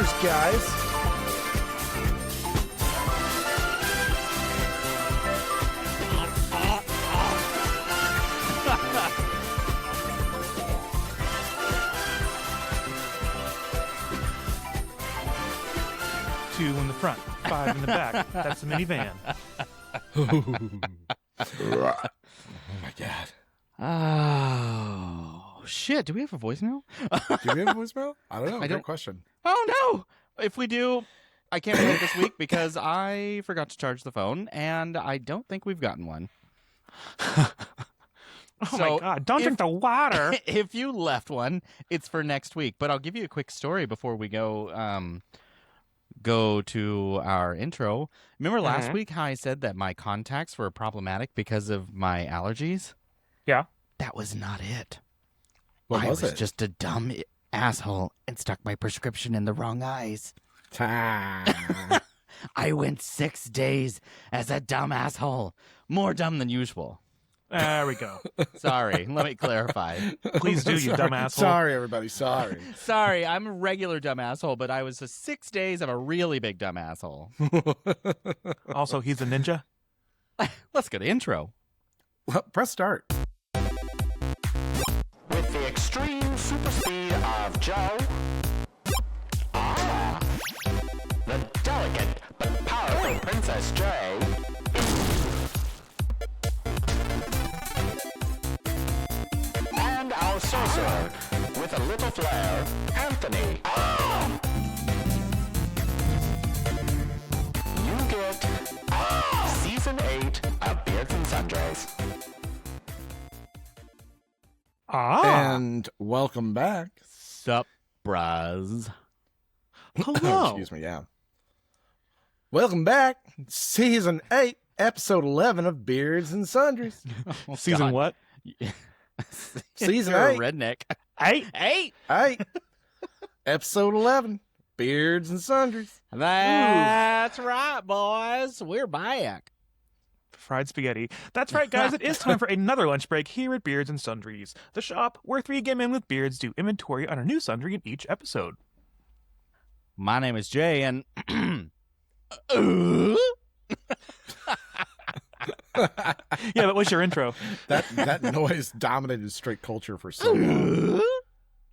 Cheers, guys. Two in the front, 5 in the back. That's a minivan. Oh my god. Oh, shit. Do we have a voicemail? Do we have a voicemail? I don't know. Good don't- question. Oh, no. If we do, I can't play it this week because I forgot to charge the phone, and I don't think we've gotten one. Oh So, my god, don't drink the water. If you left one, it's for next week. But I'll give you a quick story before we go to our intro. Remember last week how I said that my contacts were problematic because of my allergies? Yeah. That was not it. What I was was it? just a dumb asshole and stuck my prescription in the wrong eyes. I went 6 days as a dumb asshole. More dumb than usual. There we go. Sorry, let me clarify. Please do, you dumb asshole. Sorry, everybody. Sorry. Sorry, I'm a regular dumb asshole, but I was 6 days of a really big dumb asshole. Also, he's a ninja. Let's go to intro. Well, press start. With the extreme super speed of Joe. The delicate but powerful Princess Jay. And our sorcerer, with a little flair, Anthony. You get Season 8 of Beards and Sundries. And welcome back. Sup, bras? Hello. Excuse me, yeah. Welcome back. Season 8, episode 11 of Beards and Sundries. Oh, Season God. what? Season You're 8. a redneck. 8? 8. 8. Episode 11, Beards and Sundries. That's right, boys. We're back. Fried spaghetti. That's right, guys. It is time for another lunch break here at Beards and Sundries, the shop where 3 gay men with beards do inventory on a new sundry in each episode. My name is Jay, and Yeah, but what's your intro? That noise dominated straight culture for so long.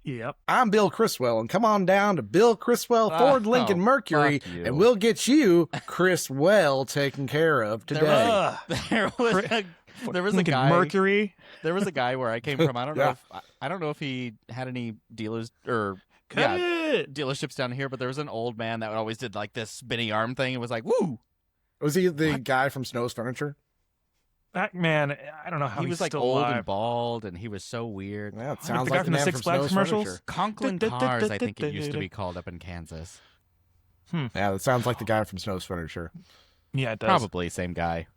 Yep. I'm Bill Criswell, and come on down to Bill Criswell Ford Lincoln Mercury, fuck you. and we'll get you Criswell taken care of today. Ugh. there was a Lincoln guy. Mercury. There was a guy where I came from. I don't Yeah. know if I don't know if he had any dealers or Cut it. dealerships down here, but there was an old man that always did like this spinny arm thing. It was like, woo! Was he the guy from Snow's Furniture? That man, I don't know how He he's was like still old alive. and bald, and he was so weird. Yeah, it Like sounds the guy like from the the man Six from Flags Snow's commercials? Furniture. Conklin Cars, I think it used to be called up in Kansas. Yeah, that sounds like the guy from Snow's Furniture. Yeah, it does. Probably same guy.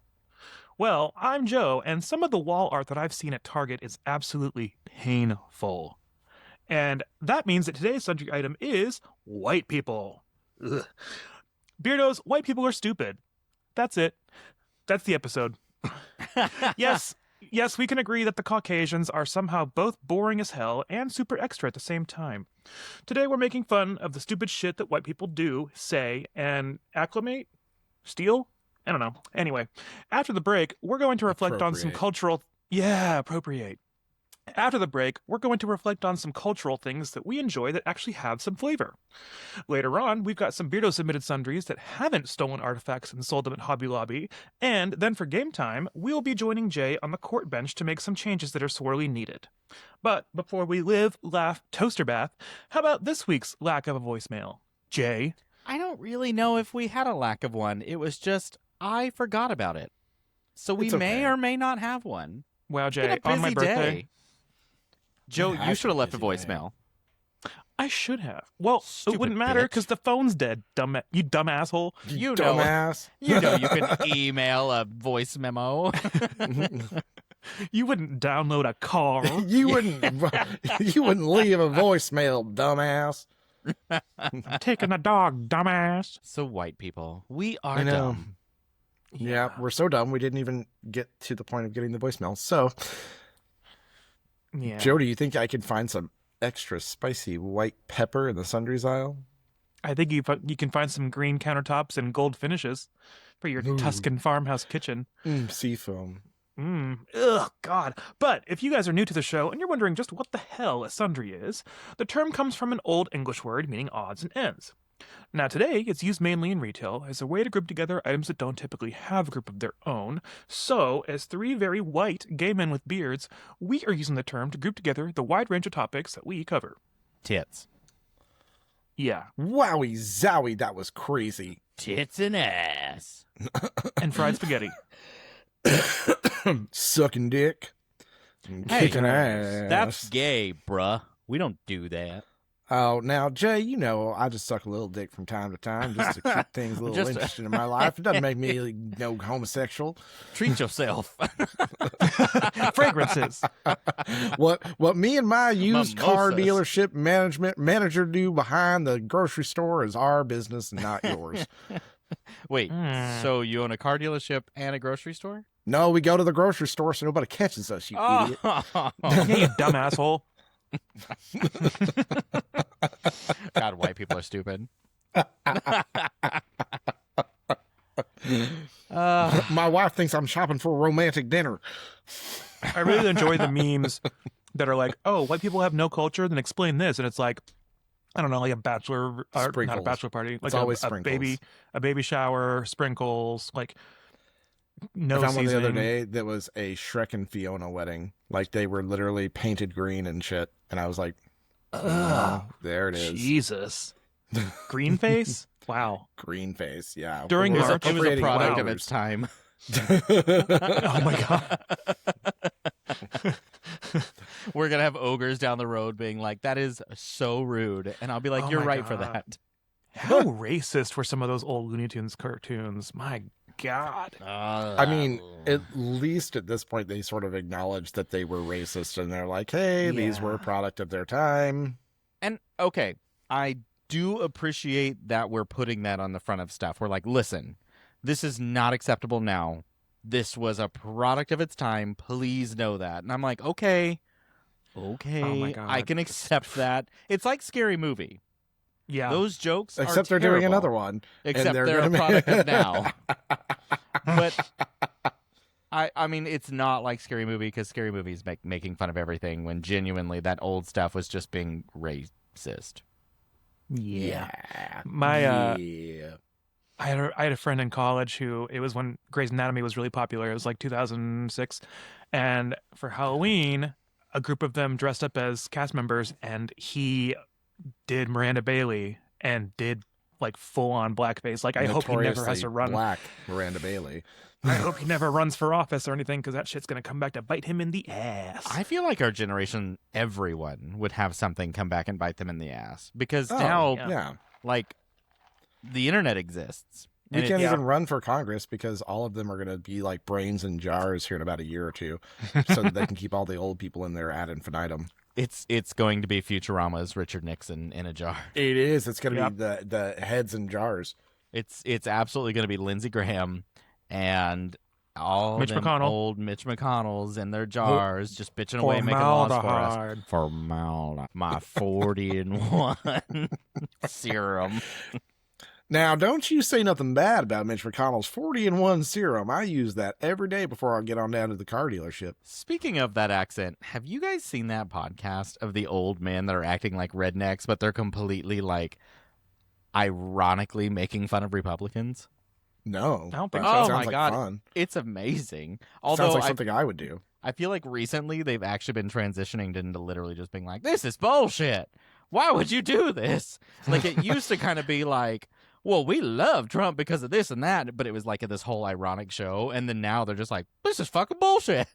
Well, I'm Joe, and some of the wall art that I've seen at Target is absolutely painful. And that means that today's sundry item is white people. Ugh. Beardos, white people are stupid. That's it. That's the episode. Yes, we can agree that the Caucasians are somehow both boring as hell and super extra at the same time. Today we're making fun of the stupid shit that white people do, say, and acclimate? Steal? I don't know. Anyway, after the break, we're going to reflect on some Appropriate. cultural... Yeah, appropriate. After the break, we're going to reflect on some cultural things that we enjoy that actually have some flavor. Later on, we've got some Beardo-submitted sundries that haven't stolen artifacts and sold them at Hobby Lobby. And then for game time, we'll be joining Jay on the court bench to make some changes that are sorely needed. But before we live, laugh, toaster bath, how about this week's lack of a voicemail? Jay? I don't really know if we had a lack of one. It was just I forgot about it. So we It's okay. may or may not have one. Wow, It's been Jay, a on my busy birthday. day. Joe, Yeah, you it's should have a left a busy day. voicemail. I should have. Well, Stupid it wouldn't matter bitch. because the phone's dead, you dumb asshole. You know, dumbass. you know you can email a voice memo. You wouldn't download a car. you wouldn't leave a voicemail, dumbass. Taking a dog, dumbass. So white people, we I are know. dumb. Yeah, we're so dumb we didn't even get to the point of getting the voicemail. So, Yeah. Joe, do you think I could find some extra spicy white pepper in the sundries aisle? I think you can find some green countertops and gold finishes for your Ooh. Tuscan farmhouse kitchen. Seafoam. Ugh, God. But if you guys are new to the show and you're wondering just what the hell a sundry is, the term comes from an old English word meaning odds and ends. Now, today, it's used mainly in retail as a way to group together items that don't typically have a group of their own. So, as three very white gay men with beards, we are using the term to group together the wide range of topics that we cover. Tits. Yeah. Wowie zowie, that was crazy. Tits and ass. And fried spaghetti. Sucking dick. And Hey, kicking ass. That's gay, bruh. We don't do that. Oh, now, Jay, you know, I just suck a little dick from time to time just to keep things a little Just- interesting in my life. It doesn't make me homosexual. Treat yourself. Fragrances. What me and my used car Mimosas. dealership manager do behind the grocery store is our business and not yours. Wait, Mm. so you own a car dealership and a grocery store? No, we go to the grocery store so nobody catches us, you idiot. Yeah, you dumb asshole. God, white people are stupid. My wife thinks I'm shopping for a romantic dinner. I really enjoy the memes that are like, oh, white people have no culture, then explain this. And it's like, I don't know, like a bachelor, or not a Sprinkles. bachelor party. Like It's always a sprinkles. baby shower, sprinkles, like no I found one the other seasoning. day that was a Shrek and Fiona wedding. Like they were literally painted green and shit. And I was like, oh, there it is. Jesus. Green face? Wow. Green face, yeah. During We're March, It was a appropriating product of colors. its time. Oh my God. We're going to have ogres down the road being like, that is so rude. And I'll be like, Oh you're my right for God. that. How racist were some of those old Looney Tunes cartoons? My God. I mean, at least at this point, they sort of acknowledged that they were racist, and they're like, "Hey, these were a Yeah. product of their time." And okay, I do appreciate that we're putting that on the front of stuff. We're like, listen, this is not acceptable now. This was a product of its time. Please know that. And I'm like, okay, my God. I can accept that. It's like Scary Movie. Yeah. Those jokes Except are they're doing terrible, another one. Except they're they're a gonna product make- of now. But I mean, it's not like Scary Movie because Scary Movie's making fun of everything when genuinely that old stuff was just being racist. yeah. Yeah. My, yeah. I had a friend in college who, it was when Grey's Anatomy was really popular. It was like 2006. And for Halloween, a group of them dressed up as cast members, and he did Miranda Bailey and did like full on blackface. Like, I hope he never has Notoriously to run. Black Miranda Bailey. I hope he never runs for office or anything, because that shit's going to come back to bite him in the ass. I feel like our generation, everyone would have something come back and bite them in the ass because Oh, now, yeah. like, the internet exists. We And can't yeah. even run for Congress because all of them are going to be like brains in jars here in about a year or two, so that they can keep all the old people in there ad infinitum. It's going to be Futurama's Richard Nixon in a jar. It is. It's going to Yep. be the heads in jars. It's absolutely going to be Lindsey Graham and all Mitch them McConnell. old Mitch McConnells in their jars, just bitching away, making laws for us. Formaldehyde. Formaldehyde, my 40-in-1 serum. Now, don't you say nothing bad about Mitch McConnell's 40-in-1 serum. I use that every day before I get on down to the car dealership. Speaking of that accent, have you guys seen that podcast of the old men that are acting like rednecks, but they're completely like ironically making fun of Republicans? No. I don't but think it so. Oh sounds my like God. fun. It's amazing. Sounds Although like something I would do. I feel like recently they've actually been transitioning into literally just being like, this is bullshit. Why would you do this? Like, it used to kind of be like, well, we love Trump because of this and that, but it was like this whole ironic show. And then now they're just like, this is fucking bullshit.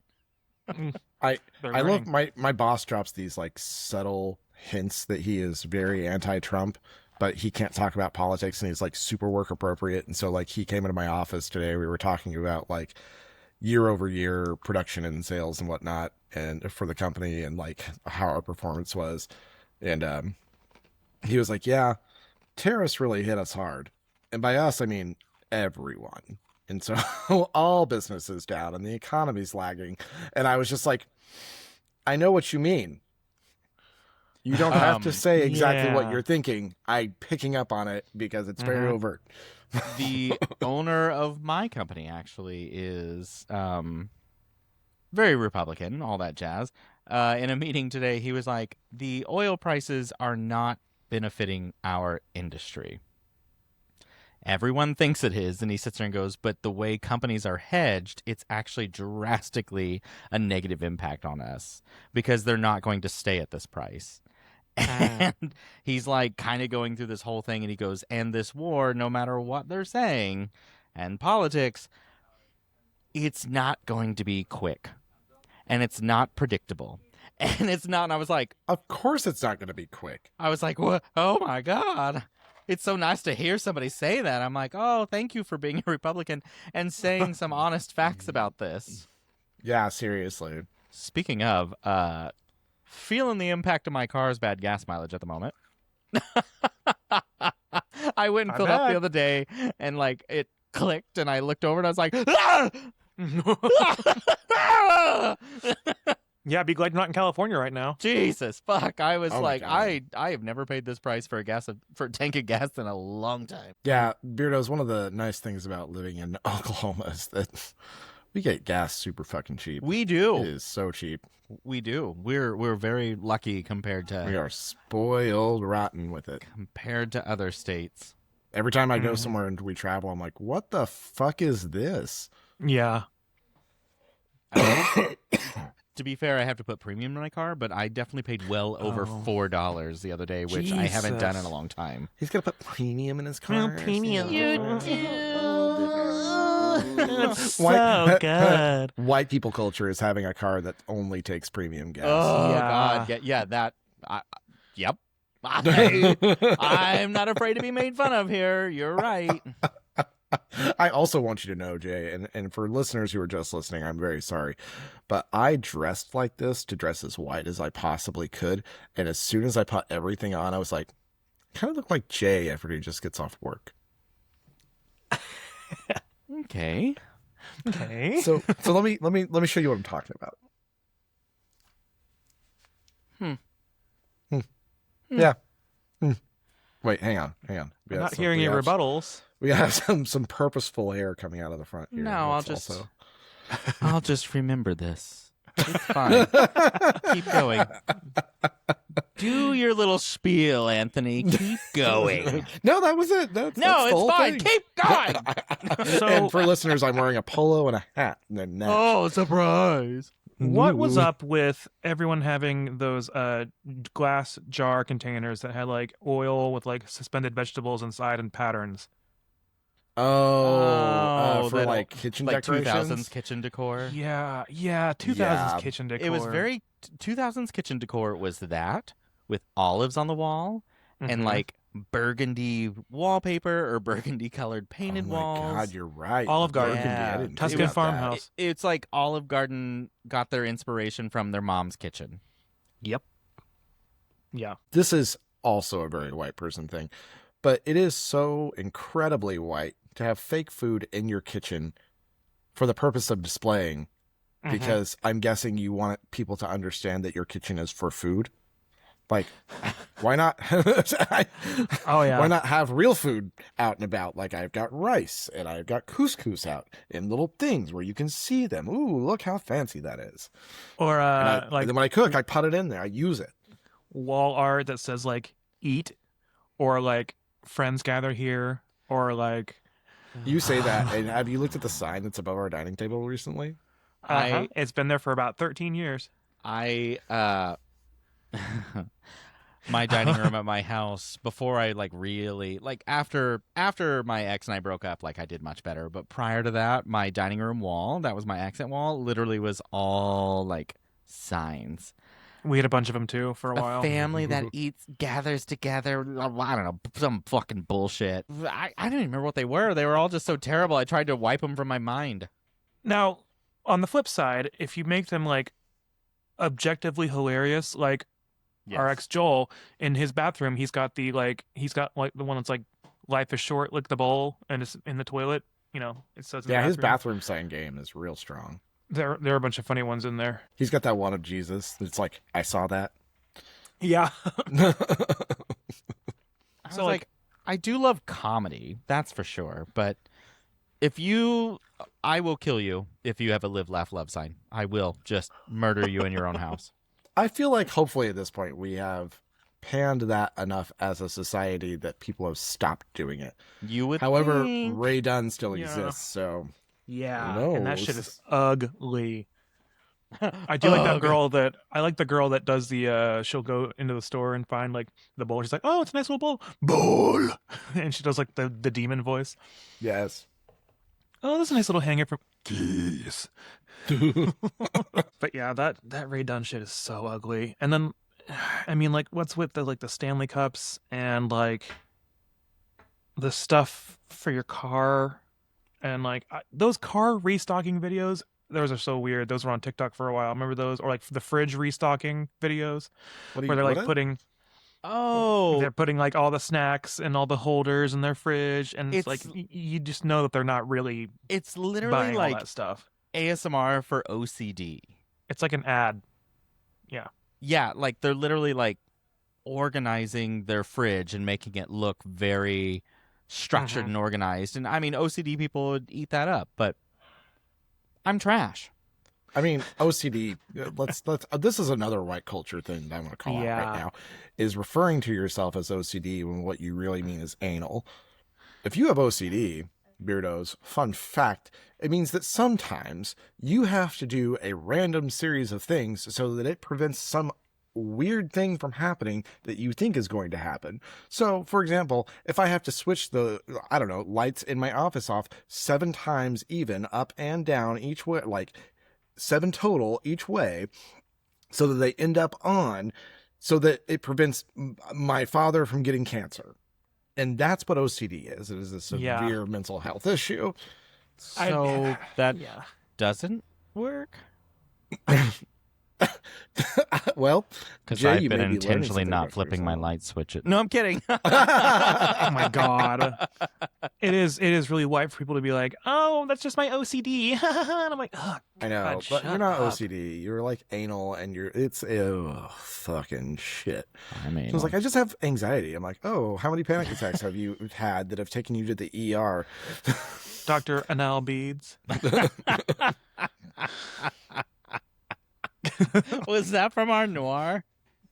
They're I love learning. my boss drops these like subtle hints that he is very anti-Trump, but he can't talk about politics and he's like super work appropriate. And so like he came into my office today. We were talking about like year over year production and sales and whatnot, and for the company and like how our performance was. And he was like, yeah, tariffs really hit us hard. And by us, I mean everyone. And so all businesses down and the economy's lagging. And I was just like, I know what you mean. You don't have to say exactly what yeah. you're thinking. I'm picking up on it because it's very overt. The owner of my company actually is very Republican, all that jazz. In a meeting today, he was like, the oil prices are not benefiting our industry. Everyone thinks it is, and he sits there and goes, but the way companies are hedged, it's actually drastically a negative impact on us because they're not going to stay at this price. And he's like kind of going through this whole thing, and he goes, and this war, no matter what they're saying, and politics, it's not going to be quick, and it's not predictable, and it's not. And I was like, Of course it's not going to be quick. what? Oh my God. It's so nice to hear somebody say that. I'm like, oh, thank you for being a Republican and saying some honest facts about this. Yeah, seriously. Speaking of, feeling the impact of my car's bad gas mileage at the moment. I went and Not filled up the bad. other day, and like it clicked, and I looked over and I was like, ah! Yeah, be glad you're not in California right now. Jesus fuck! I was Oh my like, God. I have never paid this price for a tank of gas in a long time. Yeah, Beardos, one of the nice things about living in Oklahoma is that we get gas super fucking cheap. We It do, is so cheap. we do. We're very lucky compared We to are spoiled rotten with it. other states. Every time I go Mhm. somewhere and we travel, I'm like, what the fuck is this? Yeah. To be fair, I have to put premium in my car, but I definitely paid well over Oh. $4 the other day, which I haven't done in a Jesus. long time. He's got to put premium in his car. premium. It's White- so good. White people culture is having a car that only takes premium gas. Oh Yeah. God, yeah, that. Yep. I'm not afraid to be made fun of here. You're right. I also want you to know, Jay, and for listeners who are just listening, I'm very sorry, but I dressed like this to dress as white as I possibly could, and as soon as I put everything on, I was like, kind of look like Jay after he just gets off work. Okay. Okay. So let me show you what I'm talking about. Yeah. Wait, hang on. We I'm got not some- hearing we any have- rebuttals. We have some purposeful hair coming out of the front here. No, That's I'll just remember this. It's fine. Keep going. Do your little spiel, Anthony. Keep going. No, that was it. That's No, the it's whole fine. thing. Keep going. So- and for listeners, I'm wearing a polo and a hat and a net. Oh, surprise. What was up with everyone having those glass jar containers that had like oil with like suspended vegetables inside and patterns? Oh, for that- like kitchen Like decorations. 2000s kitchen decor. Yeah, 2000s Yeah. kitchen decor. It was very 2000s kitchen decor was that with olives on the wall and Mhm. like burgundy wallpaper or burgundy colored painted oh my walls. God, you're right. Olive The Garden. burgundy, I Yeah. didn't think Tuscan about that. farmhouse. It's like Olive Garden got their inspiration from their mom's kitchen. Yep. Yeah. This is also a very white person thing, but it is so incredibly white to have fake food in your kitchen for the purpose of displaying, Mhm. because I'm guessing you want people to understand that your kitchen is for food. Like, why not? Oh yeah. Why not have real food out and about? Like, I've got rice and I've got couscous out in little things where you can see them. Ooh, look how fancy that is. Or And like then when I cook, I put it in there. I use it. wall art that says like eat, or like friends gather here, or like You say that, and have you looked at the sign that's above our dining table recently? it's been there for about 13 years. I my dining room at my house before I like really like after my ex and I broke up, like I did much better, but prior to that, my dining room wall, that was my accent wall, literally was all like signs. We had a bunch of them too for a while. Family that eats gathers together. I don't know, some fucking bullshit. I don't even remember what they were. They were all just so terrible. I tried to wipe them from my mind. Now, on the flip side, if you make them like objectively hilarious, like our ex Joel in his bathroom, he's got the one that's like life is short, lick the bowl, and it's in the toilet. You know, it says in the Yeah, his bathroom. bathroom sign game is real strong. There are a bunch of funny ones in there. He's got that one of Jesus. It's like, I saw that. Yeah. I was So, like, I do love comedy, that's for sure. But I will kill you if you have a live, laugh, love sign. I will just murder you in your own house. I feel like hopefully at this point we have panned that enough as a society that people have stopped doing it. You would However, think. Raye Dunn still Yeah. exists, so yeah. who And that shit knows? is ugly. I do like that Ugh. girl that I like the girl that does the she'll go into the store and find like the bowl. She's like, oh, it's a nice little bowl. And she does like the demon voice. Yes. Oh, that's a nice little hanger from Keys. But yeah, that Raye Dunn shit is so ugly. And then I mean, like, what's with the Stanley cups and like the stuff for your car and like those car restocking videos? Those are so weird. Those were on TikTok for a while. Remember those? Or like the fridge restocking videos where they're like putting Oh, they're putting like all the snacks and all the holders in their fridge, and it's like you just know that they're not really it's literally buying all like that stuff. ASMR for OCD. It's like an ad. Yeah. Yeah, like they're literally like organizing their fridge and making it look very structured and organized. And I mean, OCD people would eat that up, but I'm trash. I mean, OCD. Let's. This is another white culture thing that I'm going to call out right now. Is referring to yourself as OCD when what you really mean is anal. If you have OCD, beardos, fun fact, it means that sometimes you have to do a random series of things so that it prevents some weird thing from happening that you think is going to happen. So, for example, if I have to switch the, I don't know, lights in my office off 7 times even, up and down each way, like 7 total each way, so that they end up on, so that it prevents my father from getting cancer. And that's what OCD is. It is a severe mental health issue. So that doesn't work? Well, because Jay, I've you been may be learning intentionally something not about flipping my yourself. light switches. No, I'm kidding. Oh my god. It is really white for people to be like, oh, that's just my OCD. And I'm like, oh, I know, God, but shut you're not up. OCD. You're like anal, and it's fucking shit. I mean, So it's like, I just have anxiety. I'm like, oh, how many panic attacks have you had that have taken you to the ER? Dr. Anal Beads. was that from our noir?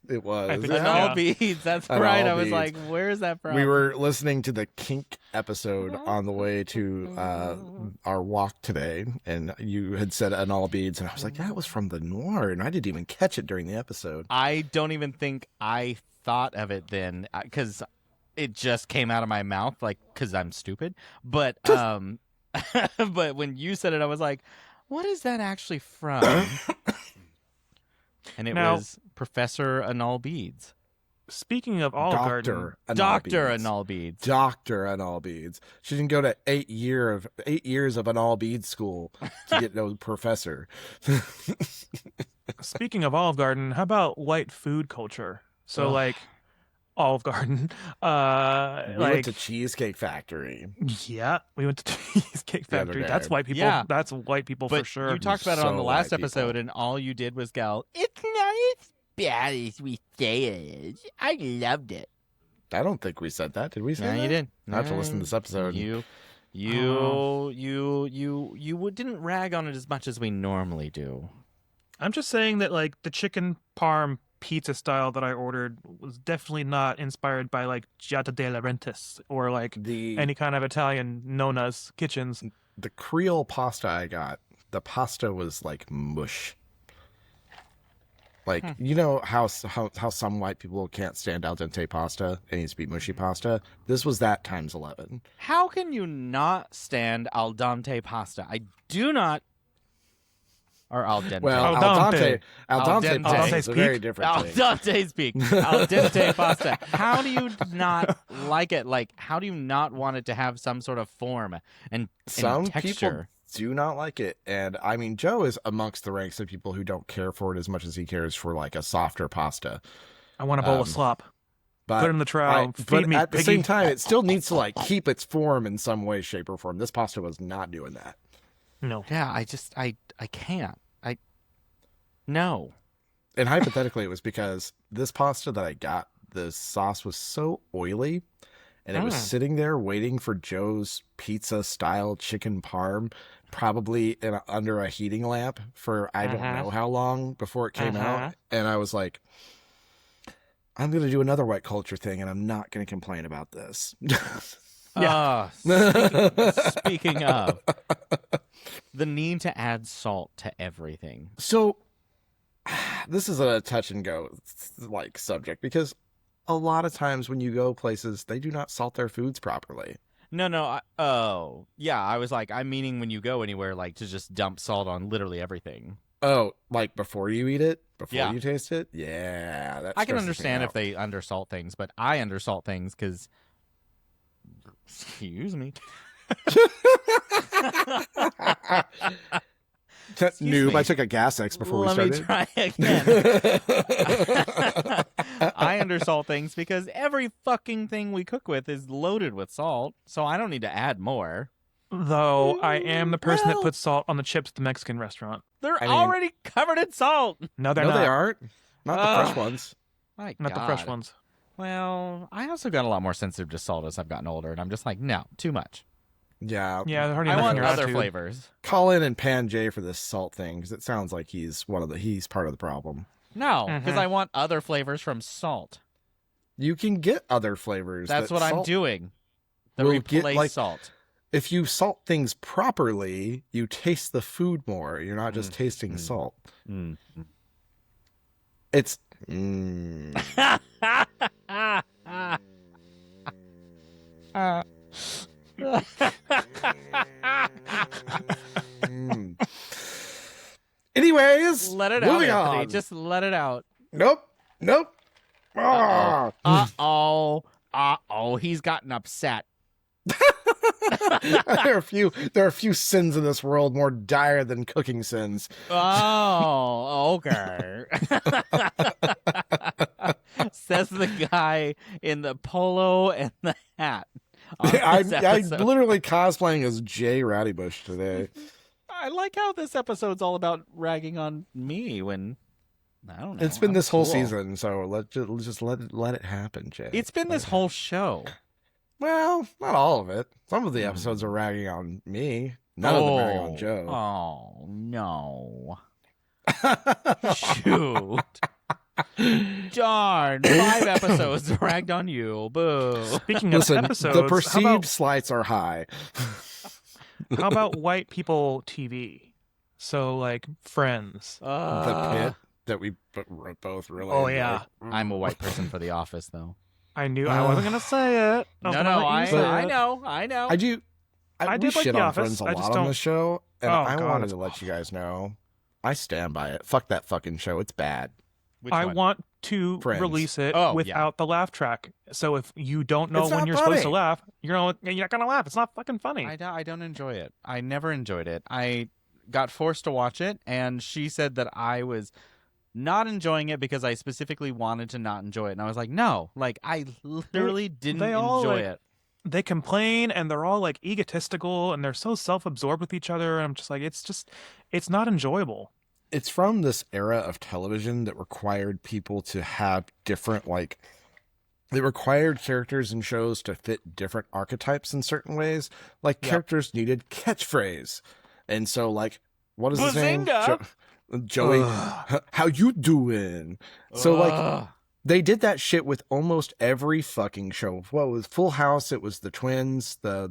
It was. I think And Yeah. all beads. That's And right. all I was beads. like, where is that from? We were listening to the kink episode on the way to our walk today, and you had said "and all beads," and I was like, "That was from the noir," and I didn't even catch it during the episode. I don't even think I thought of it then, because it just came out of my mouth, like, because I'm stupid. But but when you said it, I was like, what is that actually from? And it was Professor Anal Beads. Speaking of Olive Garden, Dr. Anal Beads. Dr. Anal Beads. She didn't go to 8 years of Anal Beads school to get no professor. speaking of Olive Garden, how about white food culture? So Ugh. like Olive Garden, We like went to Cheesecake Factory. yeah, we went to Cheesecake The other Factory. day. That's white people. Yeah. That's white people But for sure. you talked about it on So the last white people. episode, and all you did was go, it's not as bad as we say it is. I loved it. I don't think we said that. Did we say Yeah, that? you did. I have to listen to this episode. You didn't rag on it as much as we normally do. I'm just saying that like the chicken parm pizza style that I ordered was definitely not inspired by like Giada de Laurentiis or like any kind of Italian nona's kitchens. The Creole pasta I got, the pasta was like mush. Like, you know how some white people can't stand al dente pasta? It needs to be mushy pasta. This was that times 11. How can you not stand al dente pasta? I do not. Or al dente. Well, Al al dente. dente Al pasta dente is a very speak. different Al thing. dente speak. Al dente pasta. How do you not like it? Like, how do you not want it to have some sort of form and Some texture? people do not like it. And I mean, Joe is amongst the ranks of people who don't care for it as much as he cares for like a softer pasta. I want a bowl of slop. But Put it in the trough. but Feed me, at the piggy. same time, it still needs to like keep its form in some way, shape, or form. This pasta was not doing that. No. Yeah, I can't. No. And hypothetically, it was because this pasta that I got, the sauce was so oily, and it was sitting there waiting for Joe's pizza style chicken parm, probably under a heating lamp for I don't know how long before it came out. And I was like, I'm going to do another white culture thing, and I'm not going to complain about this. Speaking of, the need to add salt to everything. So this is a touch and go like subject, because a lot of times when you go places, they do not salt their foods properly. No. I was like, I'm meaning when you go anywhere, like to just dump salt on literally everything. Oh, like before you eat it? Before you Yeah. taste it? Yeah. That I can stresses me understand if out. they undersalt things, but I undersalt things because, excuse me. Noob, me. I took a gas X before Let we me started. try again. I undersalt things because every fucking thing we cook with is loaded with salt, so I don't need to add more. Though I am the person Well- that puts salt on the chips at the Mexican restaurant. They're I mean- already covered in salt. No, they're No, not. they aren't. Not the Ugh. fresh ones. My Not the God. fresh ones. Well, I also got a lot more sensitive to salt as I've gotten older, and I'm just like, no, too much. Yeah. Yeah, they're already I enough in want your other attitude. flavors. Call in and pan Jay for this salt thing, because it sounds like he's part of the problem. No, because Mhm. I want other flavors from salt. You can get other flavors. That's that what I'm salt- doing. That will get, replace like- salt. If you salt things properly, you taste the food more. You're not just tasting salt. Mm. It's Anyways, Let it out, moving Anthony. on. Just let it out. Nope. Ah. Uh-oh. He's gotten upset. there are a few sins in this world more dire than cooking sins. Oh, okay. Says the guy in the polo and the hat. on I'm this episode. literally cosplaying as Jay Rowdybush today. I like how this episode's all about ragging on me when I don't know. It's been I'm this whole cool. season, so let's just let it happen, Jay. It's been this whole show. Well, not all of it. Some of the episodes are ragging on me. None of them are ragging on Joe. Oh no! Shoot! Darn! 5 episodes ragged on you. Boo! Speaking of Listen, episodes, the how perceived about, slights are high. how about white people TV? So like Friends. The pit that we both really. Oh enjoy. yeah, I'm a white person for The Office, though. I knew I wasn't gonna say it. I was gonna let you say I it. know. I do. I we did like shit The on Office, Friends a I just lot on don't- this show, and Oh, I God, wanted it's to let awful. you guys know. I stand by it. Fuck that fucking show. It's bad. Which I one? want to Friends. release it Oh, without the laugh track. So if you don't know It's when not you're supposed to funny. laugh, you're not gonna laugh. It's not fucking funny. I don't enjoy it. I never enjoyed it. I got forced to watch it, and she said that I was not enjoying it because I specifically wanted to not enjoy it. And I was like, no, like I literally didn't they all, enjoy like- it. They complain and they're all like egotistical and they're so self-absorbed with each other. And I'm just like, it's not enjoyable. It's from this era of television that required people to have different, like, they required characters in shows to fit different archetypes in certain ways. Like, Yep. characters needed catchphrase. And so, like, what is his name? Bazinga! Joey, how you doing? So, like, Ugh. they did that shit with almost every fucking show. What was Full House? It was the twins, the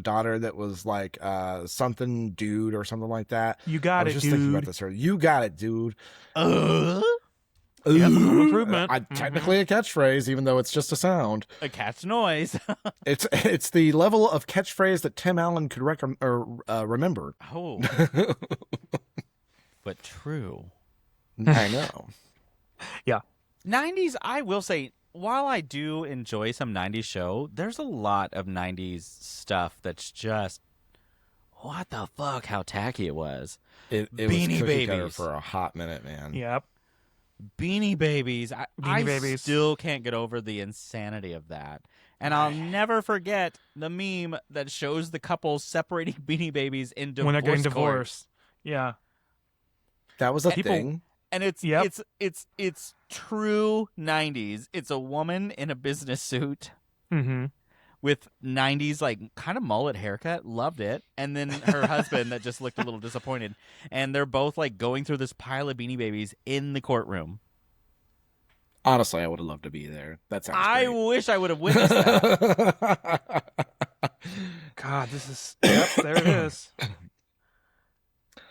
daughter that was like something dude or something like that. You I got was it, just thinking about dude. this earlier. You got it, dude. Yep, home improvement. Technically a catchphrase, even though it's just a sound. A cat's noise. It's the level of catchphrase that Tim Allen could remember. Oh, but true. I know. 90s, I will say, while I do enjoy some 90s show, there's a lot of 90s stuff that's just, what the fuck, how tacky it was. It Beanie was cookie cutter Babies. for a hot minute, man. Yep. Beanie Babies. I Babies. still can't get over the insanity of that. And I'll never forget the meme that shows the couple separating Beanie Babies in divorce When they're getting court. divorced. Yeah. That was a People- thing. And it's Yep. it's true 90s. It's a woman in a business suit Mm-hmm. with 90s like kind of mullet haircut. Loved it. And then her husband that just looked a little disappointed. And they're both like going through this pile of Beanie Babies in the courtroom. Honestly, I would have loved to be there. That sounds I great. wish I would have witnessed that. God, this is. Yep, there it is.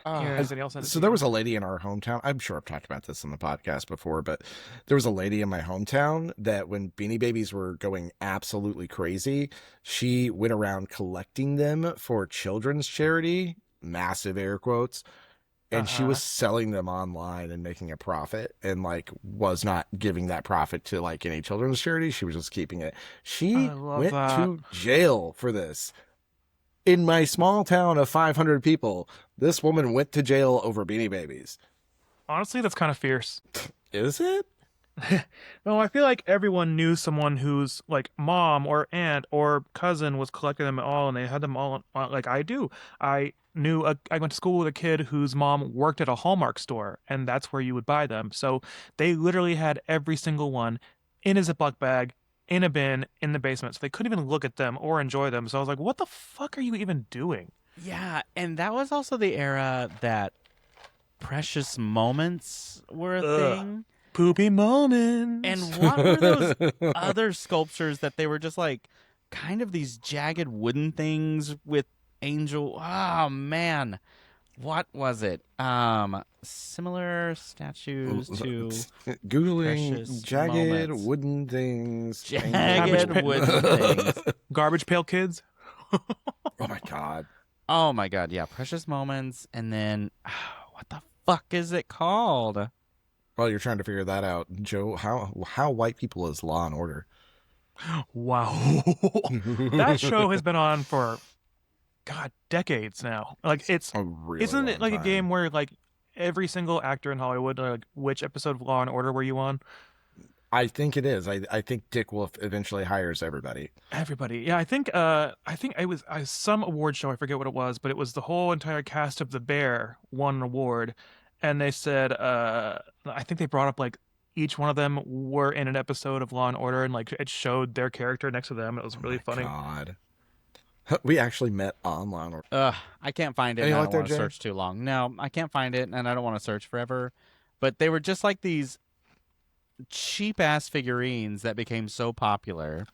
Oh, Here, anybody else? So there was a lady in our hometown. I'm sure I've talked about this on the podcast before, but there was a lady in my hometown that when Beanie Babies were going absolutely crazy, she went around collecting them for children's charity, massive air quotes, and she was selling them online and making a profit, and like was not giving that profit to like any children's charity. She was just keeping it. She I love went that. to jail for this. In my small town of 500 people, this woman went to jail over Beanie Babies. Honestly, that's kind of fierce. Is it? No, I feel like everyone knew someone whose like mom or aunt or cousin was collecting them all, and they had them all. Like I do. I went to school with a kid whose mom worked at a Hallmark store, and that's where you would buy them. So they literally had every single one in a Ziploc bag, in a bin, in the basement. So they couldn't even look at them or enjoy them. So I was like, what the fuck are you even doing? yeah, and that was also the era that precious moments were a Ugh. thing. Poopy moments. And what were those other sculptures that they were just like kind of these jagged wooden things with angel? Oh man, what was it? Similar statues to Googling precious jagged moments. wooden things. jagged wooden things. Garbage Pail Kids. Oh my god. Oh my god, yeah, precious moments, and then what the fuck is it called? Well, you're trying to figure that out, Joe. How white people is Law and Order? Wow. That show has been on for decades now. Like it's a really isn't it long like a time. game where like every single actor in Hollywood, like which episode of Law and Order were you on? I think it is. I think Dick Wolf eventually hires everybody. Everybody. Yeah, I think it was some award show, I forget what it was, but it was the whole entire cast of The Bear won an award, and they said I think they brought up like each one of them were in an episode of Law and Order, and like it showed their character next to them. It was really funny. God. We actually met on Law and Order. I can't find it. Any And I luck don't there, want to Jay? search too long. No, I can't find it, and I don't want to search forever. But they were just like these cheap ass figurines that became so popular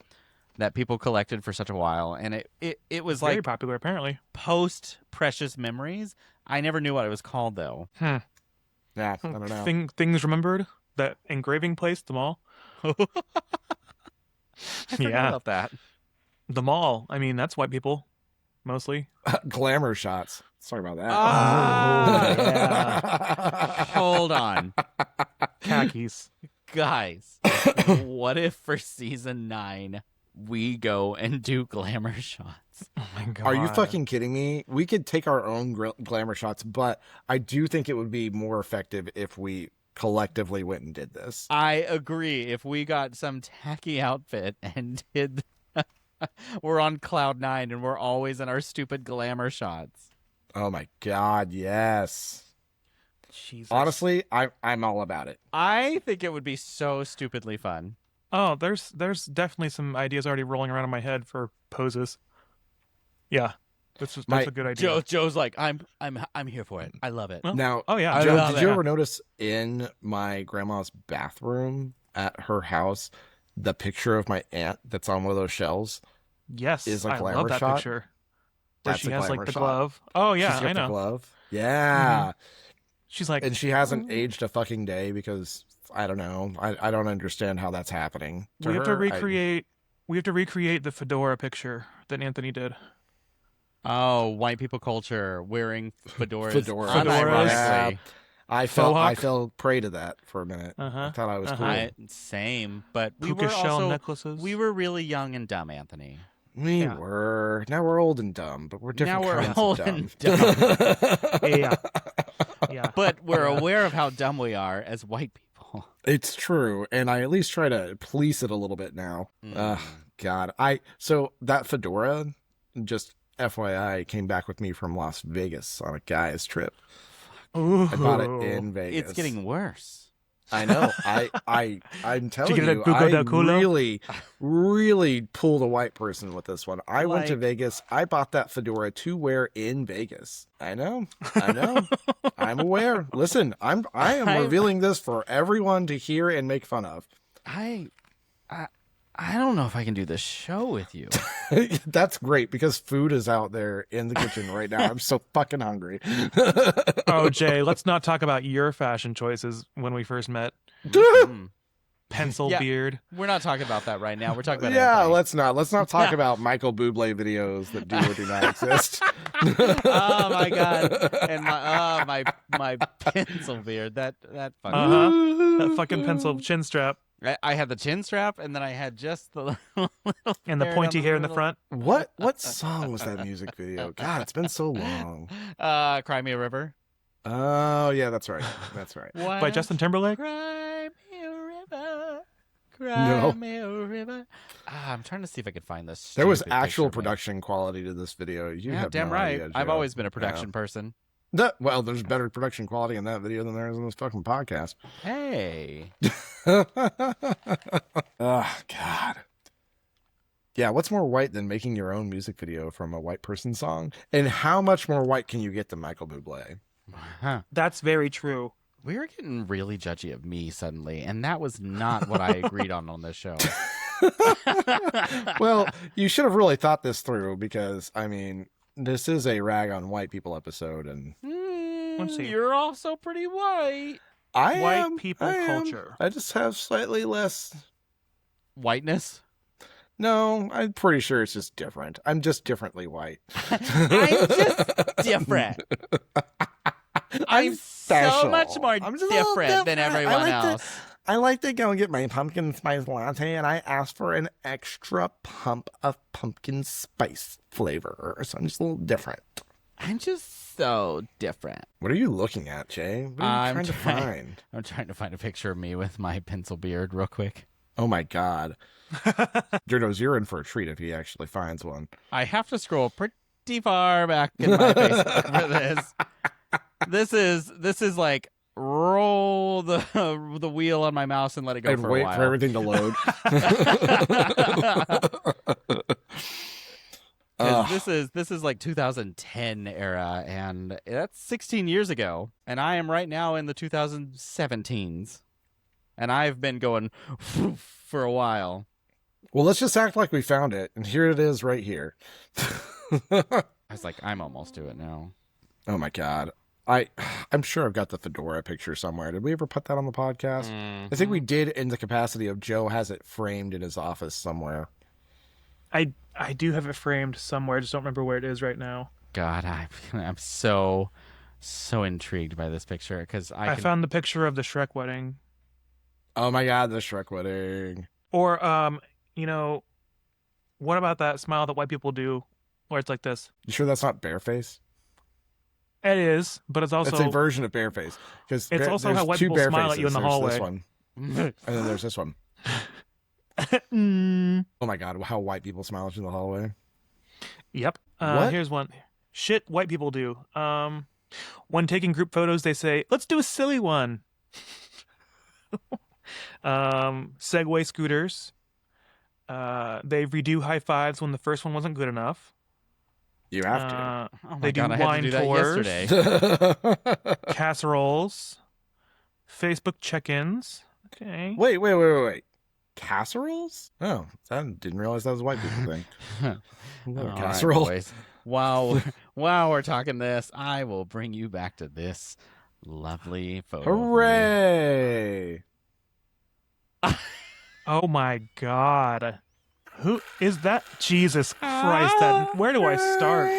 that people collected for such a while, and it was Very like popular, apparently. post Precious Memories. I never knew what it was called though. Yeah, I don't know. Things remembered, that engraving place, the mall. I forgot Yeah. about that. The mall. I mean, that's white people, mostly. Glamour shots. Sorry about that. Oh, Hold on, Khakis. guys. What if for season 9 we go and do glamour shots? Oh my god. Are you fucking kidding me? We could take our own glamour shots, but I do think it would be more effective if we collectively went and did this. I agree. If we got some tacky outfit and did, we're on cloud 9 and we're always in our stupid glamour shots. Oh my god, yes. Jesus. Honestly, I'm all about it. I think it would be so stupidly fun. Oh, there's definitely some ideas already rolling around in my head for poses. Yeah. That's a good idea. Joe's like, I'm here for it. I love it. Well, Now, oh yeah. I Joe, love did you it. ever notice in my grandma's bathroom at her house the picture of my aunt that's on one of those shelves? Yes. is a I glamour love that shot? picture. Where That's she a has like glamour the shot. glove. Oh yeah, She's got I the know. glove. Yeah. She's like, And she hasn't aged a fucking day because I don't know. I don't understand how that's happening. we have to her, recreate the fedora picture that Anthony did. Oh, white people culture wearing fedoras. Fedoras. Unironically. I Faux fell prey to that for a minute. Uh-huh. I thought I was Uh-huh. cool. Same, but we Puka were shell also necklaces. we were really young and dumb, Anthony. We Yeah. were. Now we're old and dumb, but we're different Now we're kinds old of and dumb. Yeah. Yeah. But we're Yeah. aware of how dumb we are as white people. It's true, and I at least try to police it a little bit now. God, so that fedora, just FYI, came back with me from Las Vegas on a guy's trip. Ooh. I bought it in Vegas. It's getting worse. I know. I'm telling get it you, at Buco I del Culo? really pulled a white person with this one. I went to Like- Vegas. I bought that fedora to wear in Vegas. I know. I'm aware. Listen, I am revealing this for everyone to hear and make fun of. I don't know if I can do this show with you. That's great because food is out there in the kitchen right now. I'm so fucking hungry. Oh, Jay, let's not talk about your fashion choices when we first met. Mm. Pencil Yeah. beard. We're not talking about that right now. We're talking about Yeah, Anthony. let's not talk about Michael Bublé videos that do or do not exist. Oh my god! And my pencil beard. That fucking. That fucking pencil chin strap I had the chin strap, and then I had just the little and the pointy hair in the front. What song was that music video? God, it's been so long. Cry Me a River. Oh yeah, that's right. By Justin Timberlake? Cry me a river. No. Cry me a river. I'm trying to see if I could find this. There was stupid actual picture of me. production quality to this video. You Yeah, have damn no right. idea, I've Joe. always been a production person. Well, there's better production quality in that video than there is in this fucking podcast. Hey. Oh God. Yeah, what's more white than making your own music video from a white person song? And how much more white can you get than Michael Bublé? Huh. That's very true. We were getting really judgy of me suddenly, and that was not what I agreed on this show. Well, you should have really thought this through because, I mean, this is a rag on white people episode, and Let's see. You're also pretty white. White people I am. culture. I just have slightly less. Whiteness? No, I'm pretty sure it's just different. I'm just differently white. I'm just different. I'm so special. much more I'm just a little different than different. everyone else. I like to go get my pumpkin spice latte, and I ask for an extra pump of pumpkin spice flavor. So I'm just a little different. I'm just so different. What are you looking at, Jay? What are you trying to find? I'm trying to find a picture of me with my pencil beard real quick. Oh my God. Beardos, you're in for a treat if he actually finds one. I have to scroll pretty far back in my Facebook for this. This is like roll the wheel on my mouse and let it go And for a wait while. for everything to load. 'Cause this is like 2010 era, and that's 16 years ago, and I am right now in the 2017s, and I've been going for a while. Well, let's just act like we found it, and here it is right here. I was like, I'm almost to it now. Oh my God. I'm sure I've got the fedora picture somewhere. Did we ever put that on the podcast? I think we did in the capacity of Joe has it framed in his office somewhere. I do have it framed somewhere. I just don't remember where it is right now. God, I'm so intrigued by this picture because I found the picture of the Shrek wedding. Oh my God, the Shrek wedding. Or, what about that smile that white people do where it's like this? You sure that's not Bareface? It is, but it's also It's a version of Bareface. Because It's also how white people smile at you in the hallway. This one, and then there's this one. Oh my God, how white people smile at you in the hallway. Yep. What? Here's one. Shit white people do. When taking group photos, they say, let's do a silly one. Segway scooters. They redo high fives when the first one wasn't good enough. You have to. Oh my They do God, I had to wine do that tours. yesterday. Casseroles. Facebook check-ins. Okay. Wait. Casseroles? Oh, I didn't realize that was a white people thing. All right, Casserole. boys. While we're talking this, I will bring you back to this lovely photo. of me. Hooray! Oh my God. Who is that? Jesus Christ. Where do I start?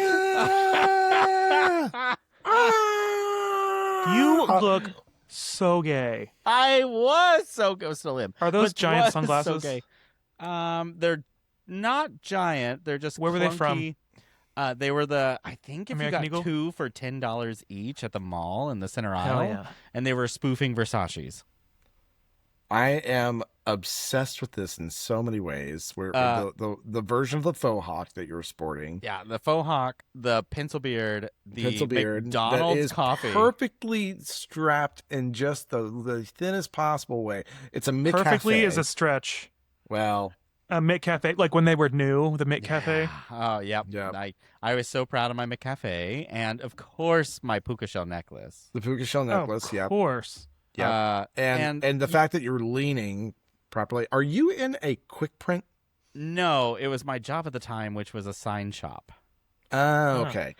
You look so gay. I was so go still am. Are those But giant was sunglasses? So gay. They're not giant. They're just Where were they from? clunky. They were I think if American you got Eagle? 2 for $10 each at the mall in the center Hell aisle, yeah. and they were spoofing Versace's. I am obsessed with this in so many ways. Where the version of the faux hawk that you're sporting, Yeah, the faux hawk, the pencil beard, the pencil beard, McDonald's that is coffee. perfectly strapped in just the thinnest possible way. It's a McCafe. Perfectly is a stretch. Well, A McCafe, like when they were new, the McCafe. Oh, yep. Yep. I was so proud of my McCafe, and of course my puka shell necklace. the puka shell necklace. Of Yep. course. Yep. And the fact that you're leaning properly. Are you in a quick print? No, it was my job at the time, which was a sign shop. Oh, okay.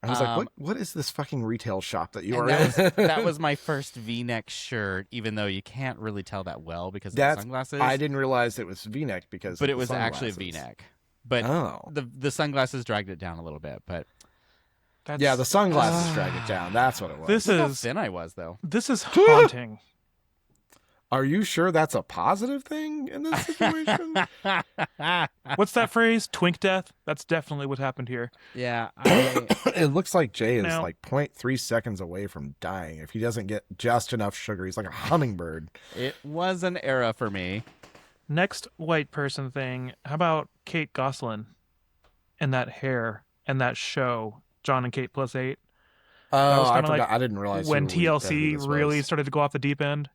I was like, what is this fucking retail shop that you are in? That was my first V-neck shirt, even though you can't really tell that well because of the sunglasses. I didn't realize it was V-neck because but of it was the actually a sunglasses. V-neck. But Oh. the sunglasses dragged it down a little bit. But Yeah, the sunglasses dragged it down. That's what it was. look how thin I was, though. This is haunting. Are you sure that's a positive thing in this situation? What's that phrase? Twink death? That's definitely what happened here. Yeah, It looks like Jay is Now- like 0.3 seconds away from dying if he doesn't get just enough sugar. He's like a hummingbird. it was an era for me. Next white person thing. How about Kate Gosselin and that hair and that show, John and Kate Plus 8? Oh, was I kinda forgot. like I didn't realize when who TLC this really was. started to go off the deep end.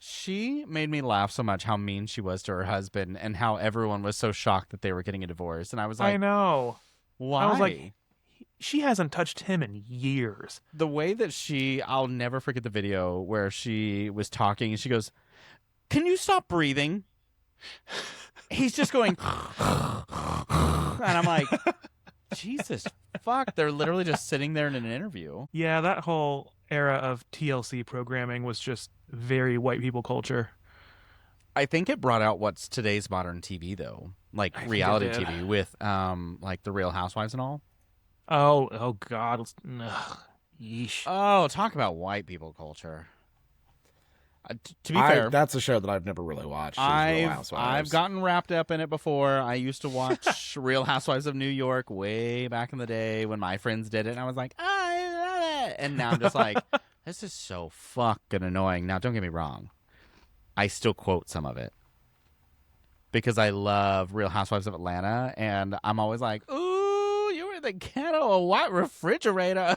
She made me laugh so much how mean she was to her husband and how everyone was so shocked that they were getting a divorce. And I was I like, know. why? I was like, she hasn't touched him in years. The way that I'll never forget the video where she was talking and she goes, "Can you stop breathing?" He's just going, and I'm like, Jesus fuck. They're literally just sitting there in an interview. Yeah, that whole era of TLC programming was just very white people culture. I think it brought out what's today's modern TV, though, like I think reality it did. TV with like the Real Housewives and all. Oh God. Ugh. Yeesh. Oh, talk about white people culture. To be fair, That's a show that I've never really watched. is Real I've Housewives. gotten wrapped up in it before. I used to watch Real Housewives of New York way back in the day when my friends did it, and I was like, I love it. And now I'm just like, this is so fucking annoying. Now, don't get me wrong, I still quote some of it because I love Real Housewives of Atlanta, and I'm always like, ooh, you were in the ghetto, a white refrigerator,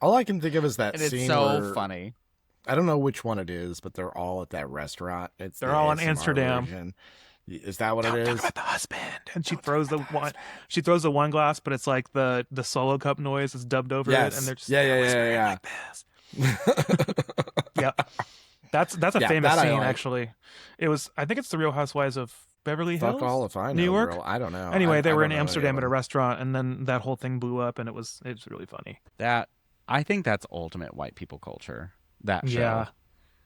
All I can think of is that and it's scene so where, funny. I don't know which one it is, but they're all at that restaurant. They're the all in ASMR Amsterdam. version. Is that what Don't it talk is? about the husband. And she throws the wine. She throws the wine glass, but it's like the solo cup noise is dubbed over Yes. it, and they're just Yeah. whispering like this. Yep. That's a Yeah, famous that I scene like. actually. It was, I think it's the Real Housewives of Beverly Hills. Fuck all if I know. New York? Girl. I don't know. Anyway, they I were don't in know any Amsterdam of at a them. restaurant, and then that whole thing blew up, and it was really funny. I think that's ultimate white people culture. That show. Yeah,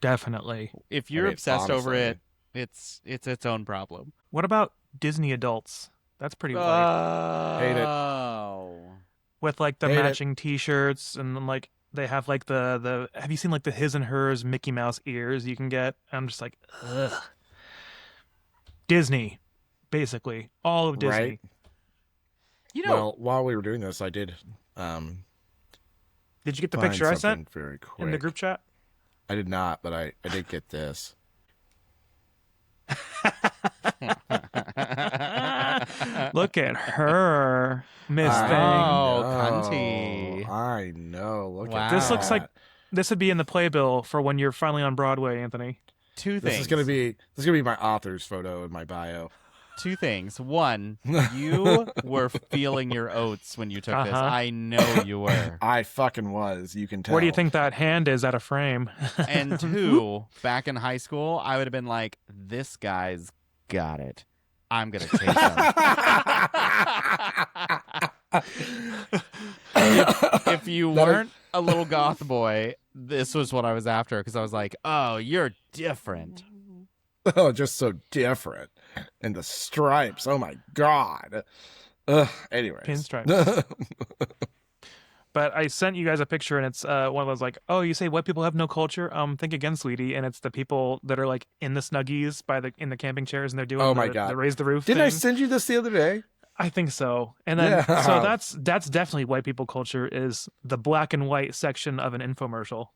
definitely. If you're I mean, obsessed over honestly. it, it's its own problem. What about Disney adults? That's pretty white. Hate it. Oh. With like the Hate it. matching T-shirts, and then like they have like the. Have you seen like the his and hers Mickey Mouse ears you can get? I'm just like, ugh. Disney, basically all of Disney. Right. You know, Well, while we were doing this, I did Did you get the find picture I something sent very quick. in the group chat? I did not, but I did get this. Look at her, Miss I Thing. Oh, know. cunty. I know. Look Wow. at This looks like that. this would be in the playbill for when you're finally on Broadway, Anthony. Two This things. is gonna be my author's photo in my bio. Two things. One, you were feeling your oats when you took this. Uh-huh. I know you were. I fucking was. You can tell. Where do you think that hand is out of frame? And two, back in high school, I would have been like, this guy's got it. I'm going to chase him. If you weren't a little goth boy, this was what I was after because I was like, oh, you're different. Oh, just so different. And the stripes. Oh my god. Anyways. Pinstripes. But I sent you guys a picture, and it's one of those like, oh, you say white people have no culture? Think again, sweetie. And it's the people that are like in the Snuggies in the camping chairs, and they're doing Oh my God. the raise the roof. Didn't I thing. send you this the other day? I think so. And then Yeah. so that's definitely white people culture is the black and white section of an infomercial.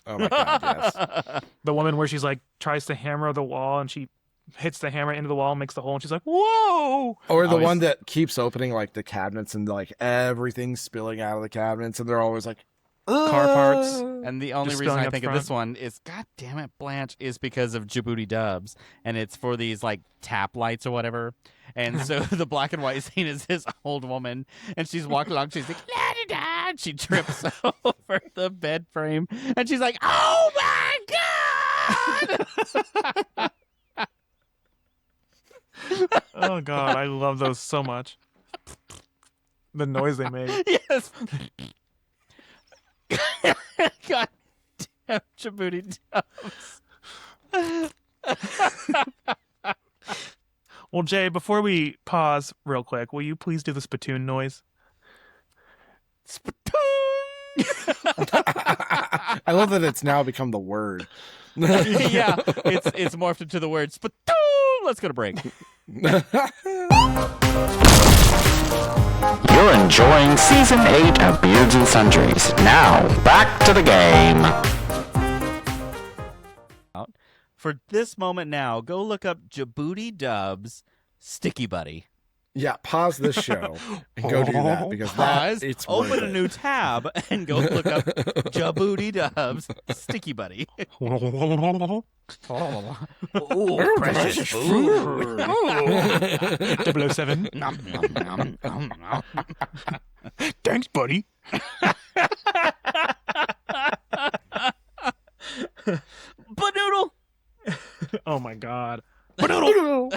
Oh my god, yes. The woman where she's like tries to hammer the wall and she hits the hammer into the wall, makes the hole, and she's like, "Whoa!" Or the Always- one that keeps opening like the cabinets and like everything's spilling out of the cabinets, and they're always like Car parts. And the only Just reason spilling I up think of front. this one is, God damn it, Blanche, is because of Djibouti Dubs, and it's for these like tap lights or whatever. And so the black and white scene is this old woman, and she's walking along. She's like, la da da. She trips over the bed frame, and she's like, "Oh my god!" Oh god, I love those so much. The noise they make. Yes. God damn Djibouti Dubs. Well, Jay, before we pause real quick, will you please do the spittoon noise? I love that it's now become the word. Yeah, it's morphed into the word spittoon. Let's go to break. You're enjoying Season 8 of Beards and Sundries. Now, back to the game. For this moment now, go look up Djibouti Dubs Sticky Buddy. Yeah, pause this show and go do that because Pause, that, it's open worth a it. new tab, and go look up Djibouti Dubs Sticky Buddy. Oh, precious food. 007. Nom, nom, nom, nom, nom. Thanks, buddy. Banoodle. Oh my god. Banoodle.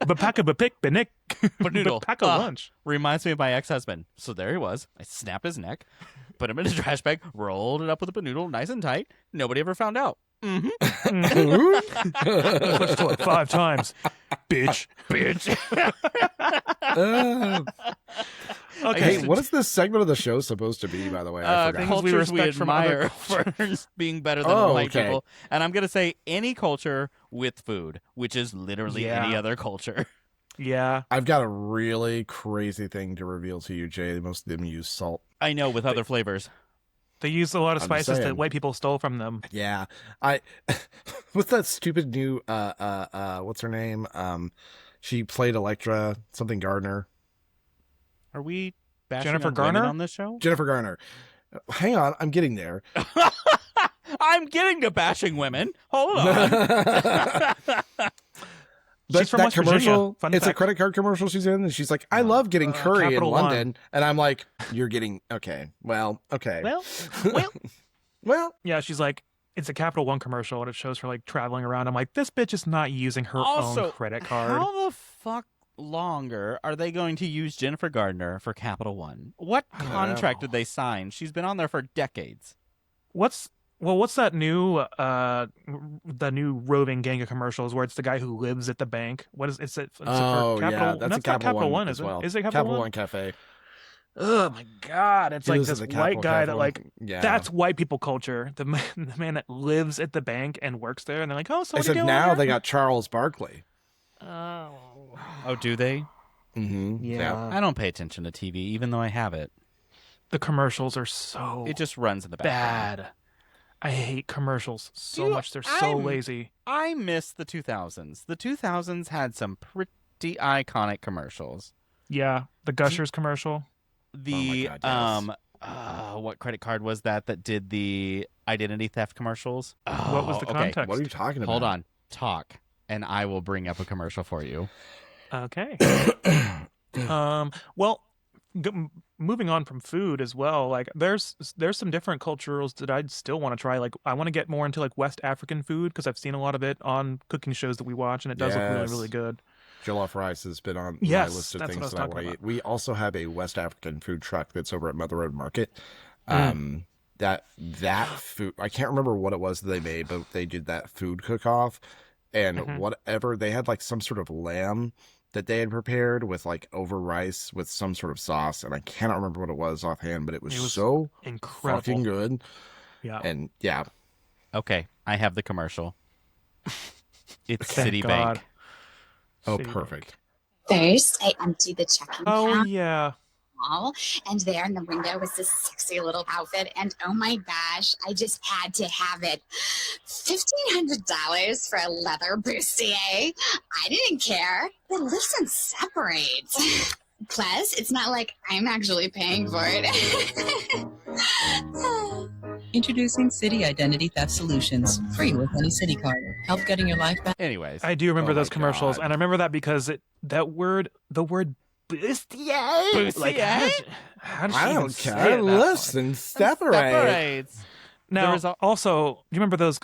Bapaka bapik banik. Banoodle. Bapaka lunch. Reminds me of my ex-husband. So there he was. I snapped his neck, put him in a trash bag, rolled it up with a Banoodle, nice and tight. Nobody ever found out. Clutch to it 5 times. Bitch. Okay. Hey, what is this segment of the show supposed to be, by the way? I forgot. things we Cultures we respect from other admire for being better than Oh, white okay. people. And I'm going to say any culture with food, which is literally Yeah. any other culture. Yeah. I've got a really crazy thing to reveal to you, Jay. Most of them use salt. I know, with other flavors. They use a lot of I'm just spices that saying. white people stole from them. Yeah, what's that stupid new what's her name? She played Electra, something Gardner. Are we bashing Jennifer on women Garner? on this show? Jennifer Garner. Hang on, I'm getting there. I'm getting to bashing women. Hold on. But She's from that West Virginia. commercial, Fun it's a fact. credit card commercial she's in, and she's like, I love getting curry in Capital One. London. And I'm like, you're getting, okay. Well, okay. Well, Yeah, she's like, it's a Capital One commercial, and it shows her like traveling around. I'm like, this bitch is not using her Also, own credit card. How the fuck longer are they going to use Jennifer Gardner for Capital One? What I don't contract know. did they sign? She's been on there for decades. What's that new the new roving gang of commercials where it's the guy who lives at the bank? What is it's for oh, Capital? yeah, that's a not Capital One, as is well. it? Is it Capital One? Cafe. Oh my god, it's He like lives at this the white Capital guy Cafe that one. like Yeah. that's white people culture. The man that lives at the bank and works there, and they're like, oh, so what Except do you do now over they here? got Charles Barkley. Oh, Oh, do they? Mm-hmm. yeah. I don't pay attention to TV, even though I have it. The commercials are so It just runs in the background. bad. I hate commercials so Dude, much. They're so I'm- lazy. I miss the 2000s. The 2000s had some pretty iconic commercials. Yeah, the Gushers commercial. The Oh my what credit card was that did the identity theft commercials? What was the okay. context? What are you talking about? Hold on. Talk, and I will bring up a commercial for you. Okay. Well, moving on from food as well. Like, there's some different cultures that I'd still want to try. Like, I want to get more into like West African food because I've seen a lot of it on cooking shows that we watch, and it does look really, Yes. really good. Jollof rice has been on Yes, my list of that's what I things was that I talking want to about. eat. We also have a West African food truck that's over at Mother Road Market. That food, I can't remember what it was that they made, but they did that food cook-off, and Mhm. whatever, they had like some sort of lamb that they had prepared with like over rice with some sort of sauce, and I cannot remember what it was offhand, but it was so Incredible. fucking good. Yeah. And yeah, Okay, I have the commercial. It's Thank Citibank. God. oh, Citibank. perfect. First, I emptied the checking Oh account yeah. wall, and there in the window was this sexy little outfit, and oh my gosh, I just had to have it. $1,500 for a leather bustier? I didn't care. But listen, separate. Plus, it's not like I'm actually paying for it. Introducing City Identity Theft Solutions. Free with any City card. Help getting your life back. Anyways, I do remember Oh those my commercials, God. and I remember that because the word bustier. Like, Bustier? how did she I even don't say care. it that way? Listen, separate. Separates. Now, There was also, do you remember those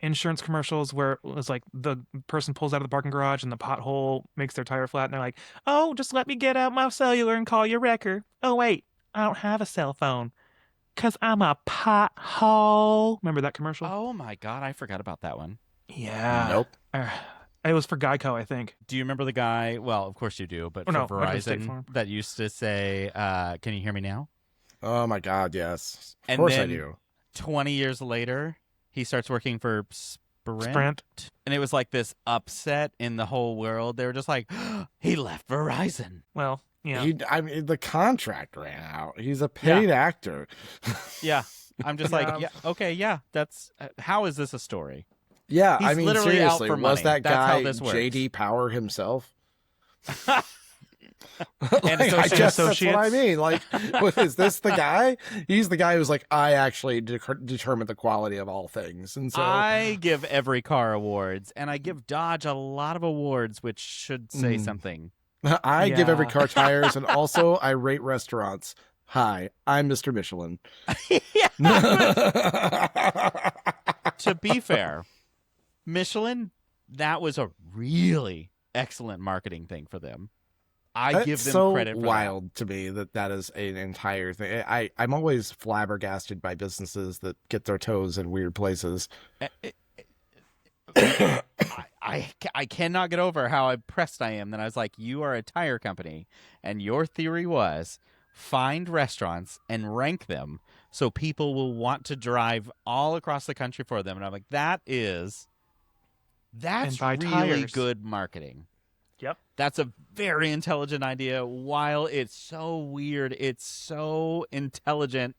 insurance commercials where it was like the person pulls out of the parking garage and the pothole makes their tire flat, and they're like, "Oh, just let me get out my cellular and call your wrecker." Oh wait, I don't have a cell phone because I'm a pothole. Remember that commercial? Oh my God, I forgot about that one. Yeah. Nope. It was for Geico, I think. Do you remember the guy? Well, of course you do, but Oh, for no, I was State Verizon Farm. that used to say, "Can you hear me now?" Oh my God, yes. Of And course I then- do. 20 years later, he starts working for Sprint. and it was like this upset in the whole world. They were just like, he left Verizon. Well, yeah. I mean, the contract ran out. He's a paid actor. Yeah. I'm just Yeah. like, yeah, okay, yeah. That's how is this a story? Yeah, He's I mean, literally out seriously, for was money. that That's how guy this works. JD Power himself? And Like, I guess that's what I associates. mean. Like, what, is this the guy? He's the guy who's like, I actually determine the quality of all things, and so I give every car awards, and I give Dodge a lot of awards, which should say something. I give every Yeah. car tires, and also I rate restaurants. Hi, I'm Mr. Michelin. To be fair, Michelin, that was a really excellent marketing thing for them. I That's give them so credit for wild to me that is an entire thing. I'm always flabbergasted by businesses that get their toes in weird places. that. I cannot get over how impressed I am that I was like, you are a tire company, and your theory was find restaurants and rank them so people will want to drive all across the country for them. And I'm like, that's buy really tires. good marketing. Yep. That's a very intelligent idea. While it's so weird, it's so intelligent.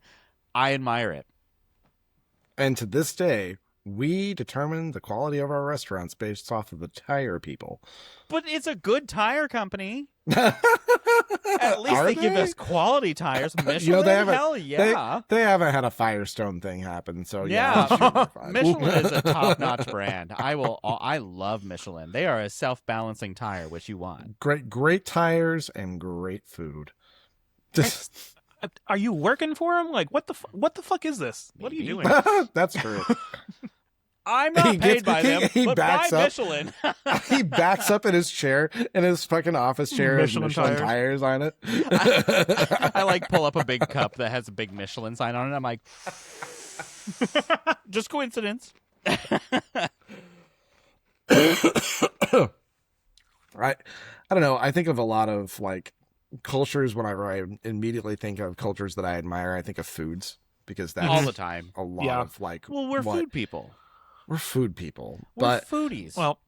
I admire it. And to this day, we determine the quality of our restaurants based off of the tire people. But it's a good tire company. At least Are they give they? us quality tires. Michelin, You know, they haven't- hell yeah. They haven't had a Firestone thing happen, so Yeah. I'm sure they're fine. Michelin is a top-notch brand. I love Michelin. They are a self-balancing tire, which you want. Great tires and great food. Just Are you working for him? Like, what the fuck is this? What are you Maybe. doing? that's true. I'm not He paid gets- by them, he but buy backs up. Michelin. He backs up in his chair, in his fucking office chair, with Michelin Michelin tires. tires on it. I like pull up a big cup that has a big Michelin sign on it. I'm like, just coincidence. I don't know. I think of a lot of like cultures whenever I immediately think of cultures that I admire. I think of foods because that's All the time. a lot Yeah. of like. Well, we're what- food people. We're food people, We're but foodies. Well,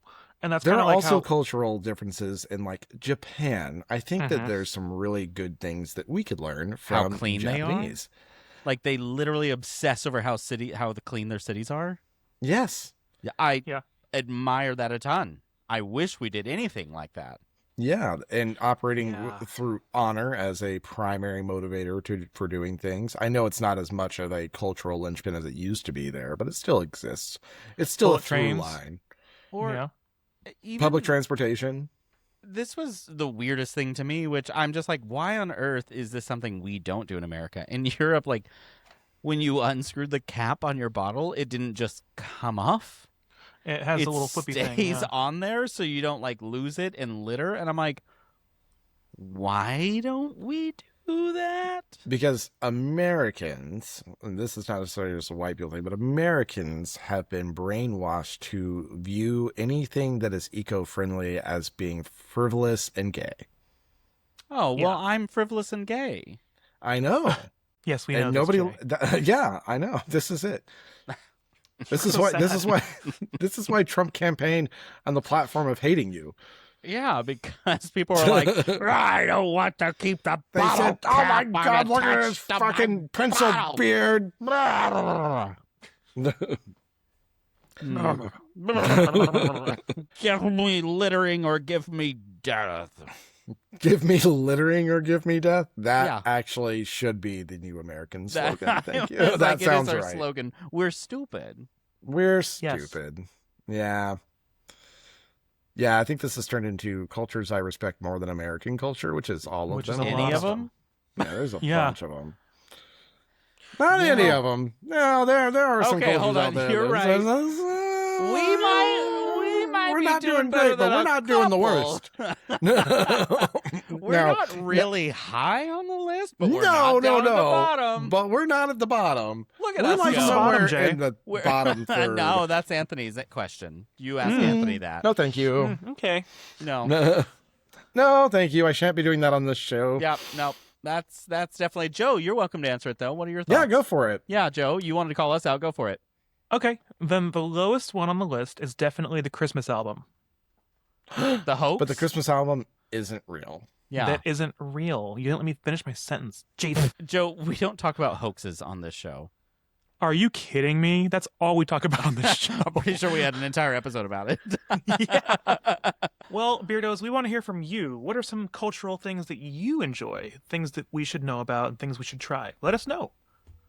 and that's there kind are of like also how cultural differences in like Japan. I think that Mhm. there's some really good things that we could learn How from clean they are? Japanese. like they literally obsess over how clean their cities are. Yes. Yeah, I Yeah. admire that a ton. I wish we did anything like that. Yeah, and operating Yeah. through honor as a primary motivator for doing things. I know it's not as much of a cultural linchpin as it used to be there, but it still exists. It's still Bullet a through trains. line. Or yeah. even Public transportation. this was the weirdest thing to me, which I'm just like, why on earth is this something we don't do in America? In Europe, like when you unscrewed the cap on your bottle, it didn't just come off. It has It a little flippy stays thing. Yeah. on there so you don't like lose it and litter. And I'm like, why don't we do that? Because Americans, and this is not necessarily just a white people thing, but Americans have been brainwashed to view anything that is eco-friendly as being frivolous and gay. Oh, well, Yeah. I'm frivolous and gay. I know. Yes, we know. And this, nobody Jay. yeah, I know. This is it. This is So why sad. this is why Trump campaigned on the platform of hating you. Yeah, because people are like, I don't want to keep the They bottle said, "Oh my cap God, look at his unattached to my fucking pencil bottle." beard." Give me littering or give me death. Give me littering or give me death. That Yeah. actually should be the new American That- slogan. Thank you. It's That like, sounds it is our right. slogan. We're stupid. We're Yes. stupid. Yeah. Yeah, I think this has turned into cultures I respect more than American culture, which is all of Which is them. a Any lot of of them? Yeah, there's a Yeah. bunch of them. Not any of them. No, there are some Okay, cultures hold out on. there. You're There's- right. We might We're be not doing doing better great, but than we're a not doing the couple. worst. We're No. not really high on the list, but we're No, not down no. at the bottom. But we're not at the bottom. Look at We're us like go. somewhere Bottom, Jay. in the We're- bottom third. No, that's Anthony's question. You asked Anthony that. No, thank you. Okay. No. No, thank you. I shan't be doing that on this show. Yep, no. That's definitely Joe. You're welcome to answer it though. What are your thoughts? Yeah, go for it. Yeah, Joe, you wanted to call us out. Go for it. Okay. Then the lowest one on the list is definitely the Christmas album. The hoax. But the Christmas album isn't real. Yeah, That isn't real. You didn't let me finish my sentence. Jaden, Joe, we don't talk about hoaxes on this show. are you kidding me? That's all we talk about on this show. I'm pretty sure we had an entire episode about it. Yeah. Well, Beardos, we want to hear from you. What are some cultural things that you enjoy? Things that we should know about and things we should try? Let us know.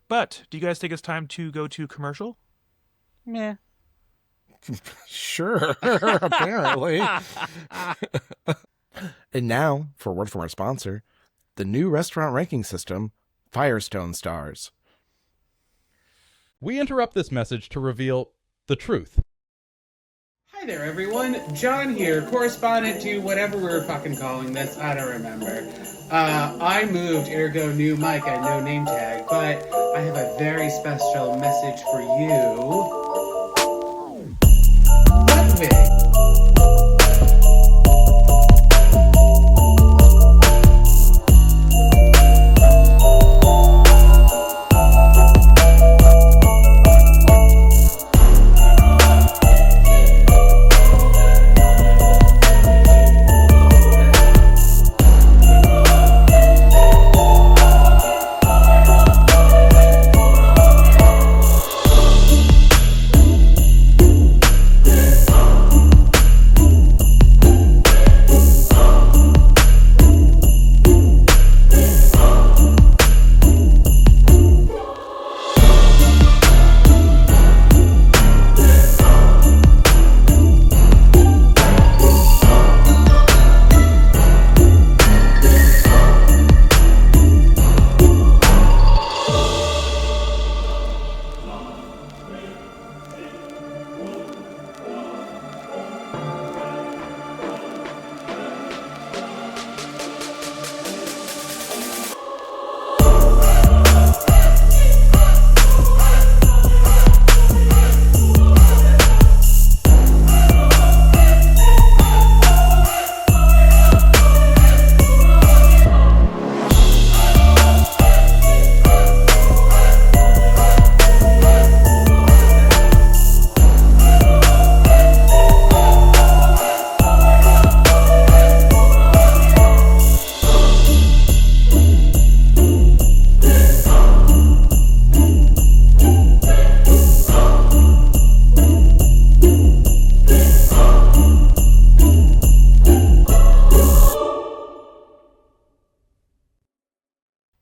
But do you guys think it's time to go to commercial? Meh. Sure, apparently. And now, for a word from our sponsor, the new restaurant ranking system, Firestone Stars. We interrupt this message to reveal the truth. Hi there, everyone. John here, correspondent to whatever we were fucking calling this. I don't remember. I moved, ergo new mic and no name tag, but I have a very special message for you. Ludwig.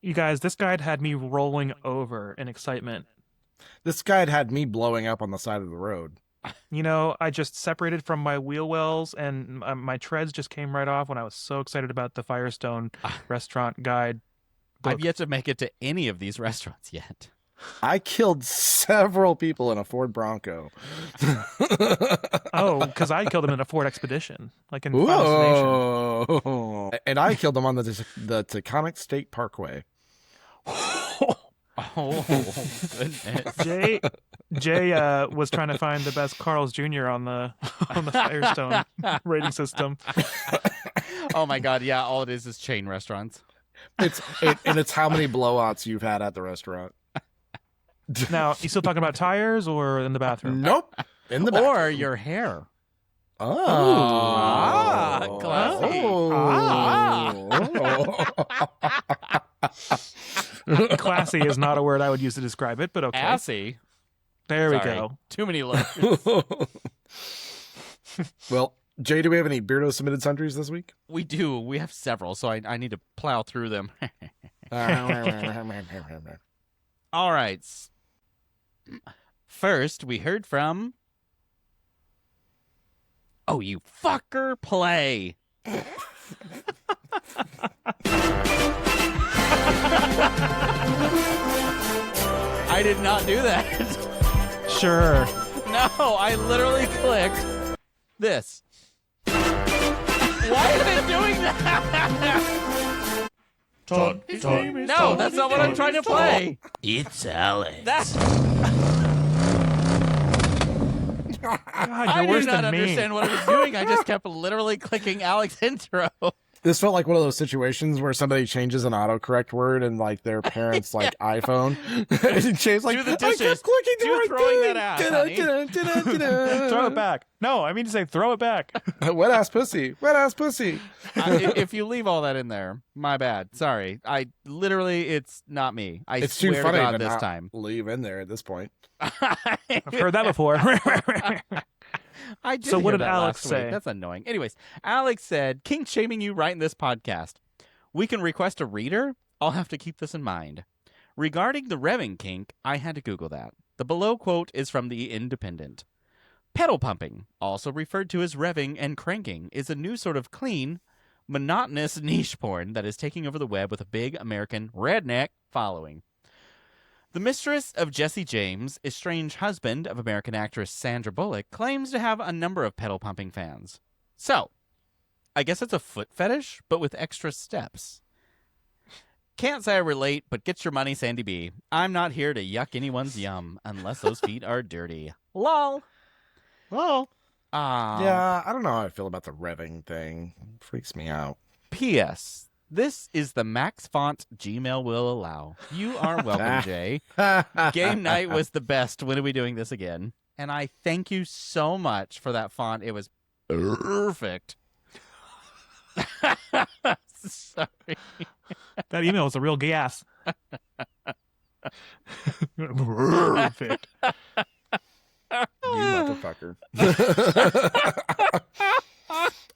You guys, this guide had me rolling over in excitement. This guide had me blowing up on the side of the road. You know, I just separated from my wheel wells and my treads just came right off when I was so excited about the Firestone restaurant guide book. I've yet to make it to any of these restaurants yet. I killed several people in a Ford Bronco. Oh, because I killed him in a Ford Expedition, like in Final Destination. Whoa! And I killed them on the Taconic State Parkway. Oh, goodness. Jay was trying to find the best Carl's Jr. on the Firestone rating system. Oh my God! Yeah, all it is chain restaurants. It's how many blowouts you've had at the restaurant. Now, you still talking about tires or in the bathroom? Nope. In the bathroom. Or your hair. Oh. Ah, classy. Oh. Classy is not a word I would use to describe it, but okay. Assy. There we Sorry. go. Too many letters. Well, Jay, do we have any Beardo submitted sundries this week? We do. We have several, so I need to plow through them. All right. First, we heard from... Oh, you fucker, play. I did not do that. Sure. No, I literally clicked this. Why is it doing that? No, that's not what I'm trying to play. It's Alex. God, I you're do worse not than me. understand what I was doing. I just kept literally clicking Alex intro. This felt like one of those situations where somebody changes an autocorrect word in like their parents' like iPhone. And Jay's like, Do the I dishes. kept clicking the Do right throwing thing. that out, Throw it back. No, I mean to say throw it back. Wet ass pussy. Wet ass pussy. If you leave all that in there, my bad. Sorry. It's not me. I It's swear too funny to God to this not time. leave in there at this point. I've heard that before. I did So what hear did that Alex last week. say? That's annoying. Anyways, Alex said, "King shaming you right in this podcast. We can request a reader. I'll have to keep this in mind. Regarding the revving kink, I had to Google that. The below quote is from The Independent. Pedal pumping, also referred to as revving and cranking, is a new sort of clean, monotonous niche porn that is taking over the web with a big American redneck following. The mistress of Jesse James, estranged husband of American actress Sandra Bullock, claims to have a number of pedal pumping fans. So, I guess it's a foot fetish, but with extra steps. Can't say I relate, but get your money, Sandy B. I'm not here to yuck anyone's yum, unless those feet are dirty. Lol. Well, Yeah, I don't know how I feel about the revving thing. It freaks me out. P.S. This is the max font Gmail will allow. You are welcome, Jay. Game night was the best. When are we doing this again? And I thank you so much for that font. It was perfect. Sorry. that email was a real gas. Perfect. You motherfucker.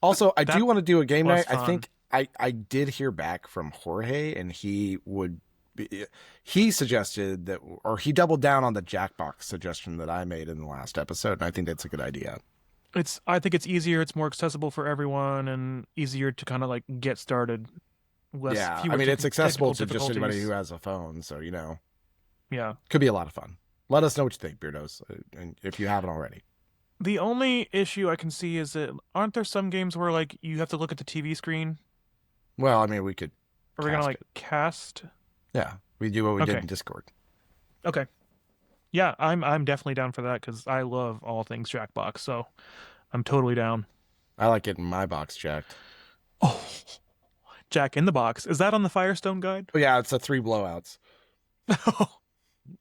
Also, I do want to do a game night. fun. I think I did hear back from Jorge, and he suggested that, or he doubled down on the Jackbox suggestion that I made in the last episode, and I think that's a good idea. I think it's easier, it's more accessible for everyone, and easier to kind of like get started. Yeah, fewer I mean, it's accessible to technical just anybody difficulties. who has a phone, so, Yeah. could be a lot of fun. Let us know what you think, Beardos, and if you haven't already. The only issue I can see is that aren't there some games where like you have to look at the TV screen? Well, I mean, we could, Are we gonna Cast like cast? yeah, we do what we did Okay. in Discord. Okay. Yeah, I'm definitely down for that because I love all things Jackbox, so I'm totally down. I like getting my box jacked. Oh, Jack in the Box. Is that on the Firestone guide? Oh, yeah, it's the 3 blowouts. Yeah,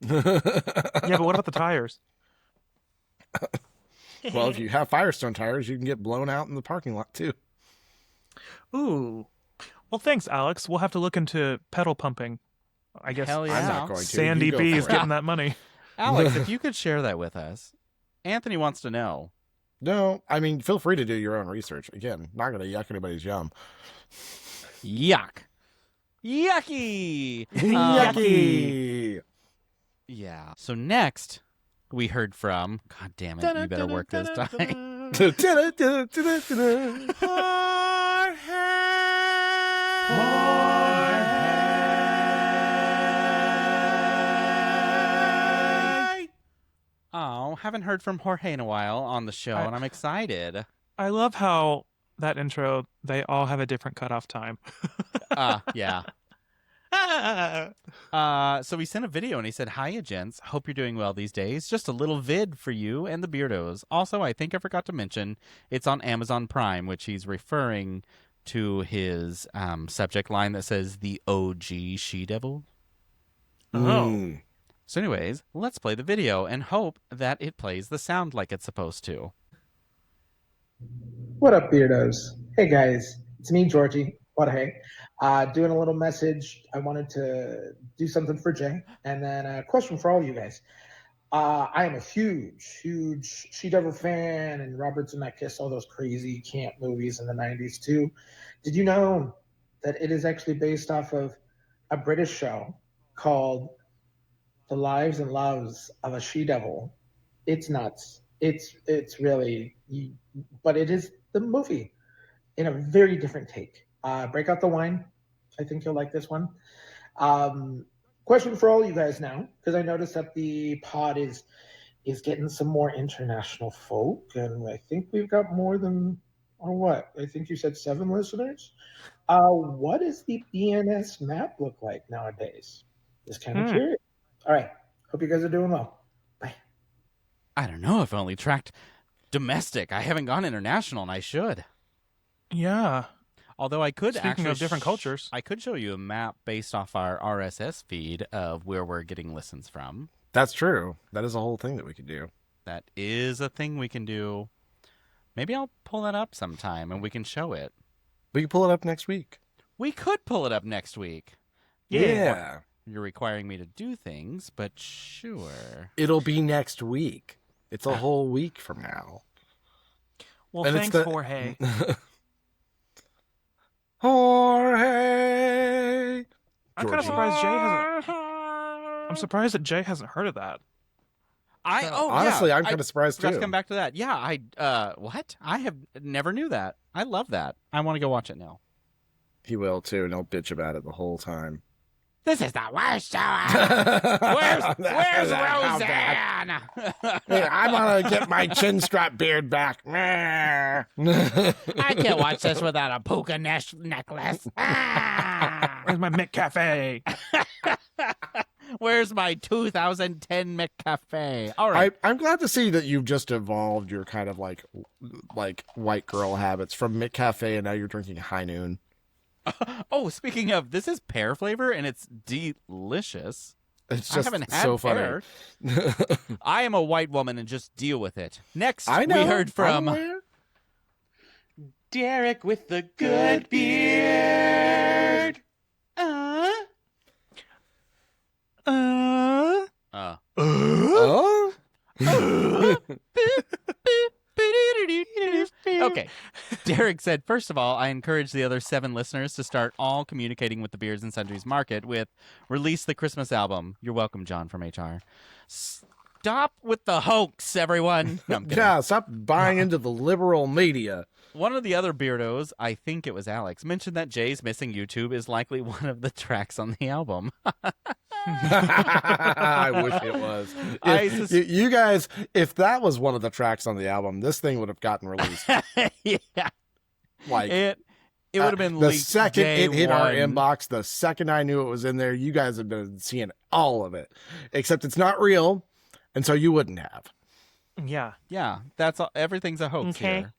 but what about the tires? Well, if you have Firestone tires, you can get blown out in the parking lot, too. Ooh. Well, thanks, Alex. We'll have to look into pedal pumping. I guess Hell yeah. I'm not going to. Sandy You go B for is it. getting that money. Alex, if you could share that with us. Anthony wants to know. No, I mean, feel free to do your own research. Again, not going to yuck anybody's yum. Yuck. Yucky. Yucky. Yeah. So next, we heard from... God damn it, you better work this time. Oh, haven't heard from Jorge in a while on the show, and I'm excited. I love how that intro, they all have a different cutoff time. Yeah. So he sent a video and he said, "Hiya, gents. Hope you're doing well these days. Just a little vid for you and the Beardos. Also, I think I forgot to mention it's on Amazon Prime," which he's referring to his subject line that says the OG She-Devil. Mm. So anyways, let's play the video and hope that it plays the sound like it's supposed to. What up, Beardos? Hey, guys. It's me, Georgie. What hey. Doing a little message. I wanted to do something for Jay. And then a question for all you guys. I am a huge She-Devil fan, and Robert Zemeckis, all those crazy camp movies in the 90s too. Did you know that it is actually based off of a British show called The Lives and Loves of a She-Devil? It's nuts. It's really, but it is the movie in a very different take. Break out the wine. I think you'll like this one. Question for all you guys now, because I noticed that the pod is getting some more international folk, and I think we've got more than, or what? I think you said 7 listeners. What does the BNS map look like nowadays? Just kind of curious. All right. Hope you guys are doing well. Bye. I don't know. I've only tracked domestic. I haven't gone international, and I should. Yeah. Although I could Speaking actually of different cultures, I could show you a map based off our RSS feed of where we're getting listens from. That's true. That is a whole thing that we could do. That is a thing we can do. Maybe I'll pull that up sometime and we can show it. We can pull it up next week. We could pull it up next week. Yeah. You're requiring me to do things, but sure. It'll be next week. It's a whole week from now. well, And thanks, Jorge. Jorge. I'm kind of surprised Jay hasn't. I'm surprised that Jay hasn't heard of that. Honestly, I'm kind of surprised Let's too. come back to that. Yeah, what? I have never knew that. I love that. I want to go watch it now. He will too, and he'll bitch about it the whole time. This is the worst show. Where's Roseanne? Hey, I'm gonna get my chin strap beard back. I can't watch this without a puka necklace. Where's my McCafe? Where's my 2010 McCafe? All right. I'm glad to see that you've just evolved your kind of like white girl habits from McCafe, and now you're drinking High Noon. Oh, speaking of, this is pear flavor, and it's delicious. It's just I haven't had so pear. funny. I am a white woman, and just deal with it. Next, I know. we heard from Derek with the good beard. Okay. Derek said, first of all, I encourage the other 7 listeners to start all communicating with the Beards and Sundries Market with release the Christmas album. You're welcome, John from HR. Stop with the hoax, everyone. No, I'm kidding. Yeah, stop buying into the liberal media. One of the other beardos, I think it was Alex, mentioned that Jay's Missing YouTube is likely one of the tracks on the album. I wish it was. You guys, if that was one of the tracks on the album, this thing would have gotten released. Yeah. Like It would have been the leaked second day it hit our one. inbox, the second I knew it was in there, you guys have been seeing all of it. Except it's not real, and so you wouldn't have. Yeah. Yeah, that's all, everything's a hoax Okay. here.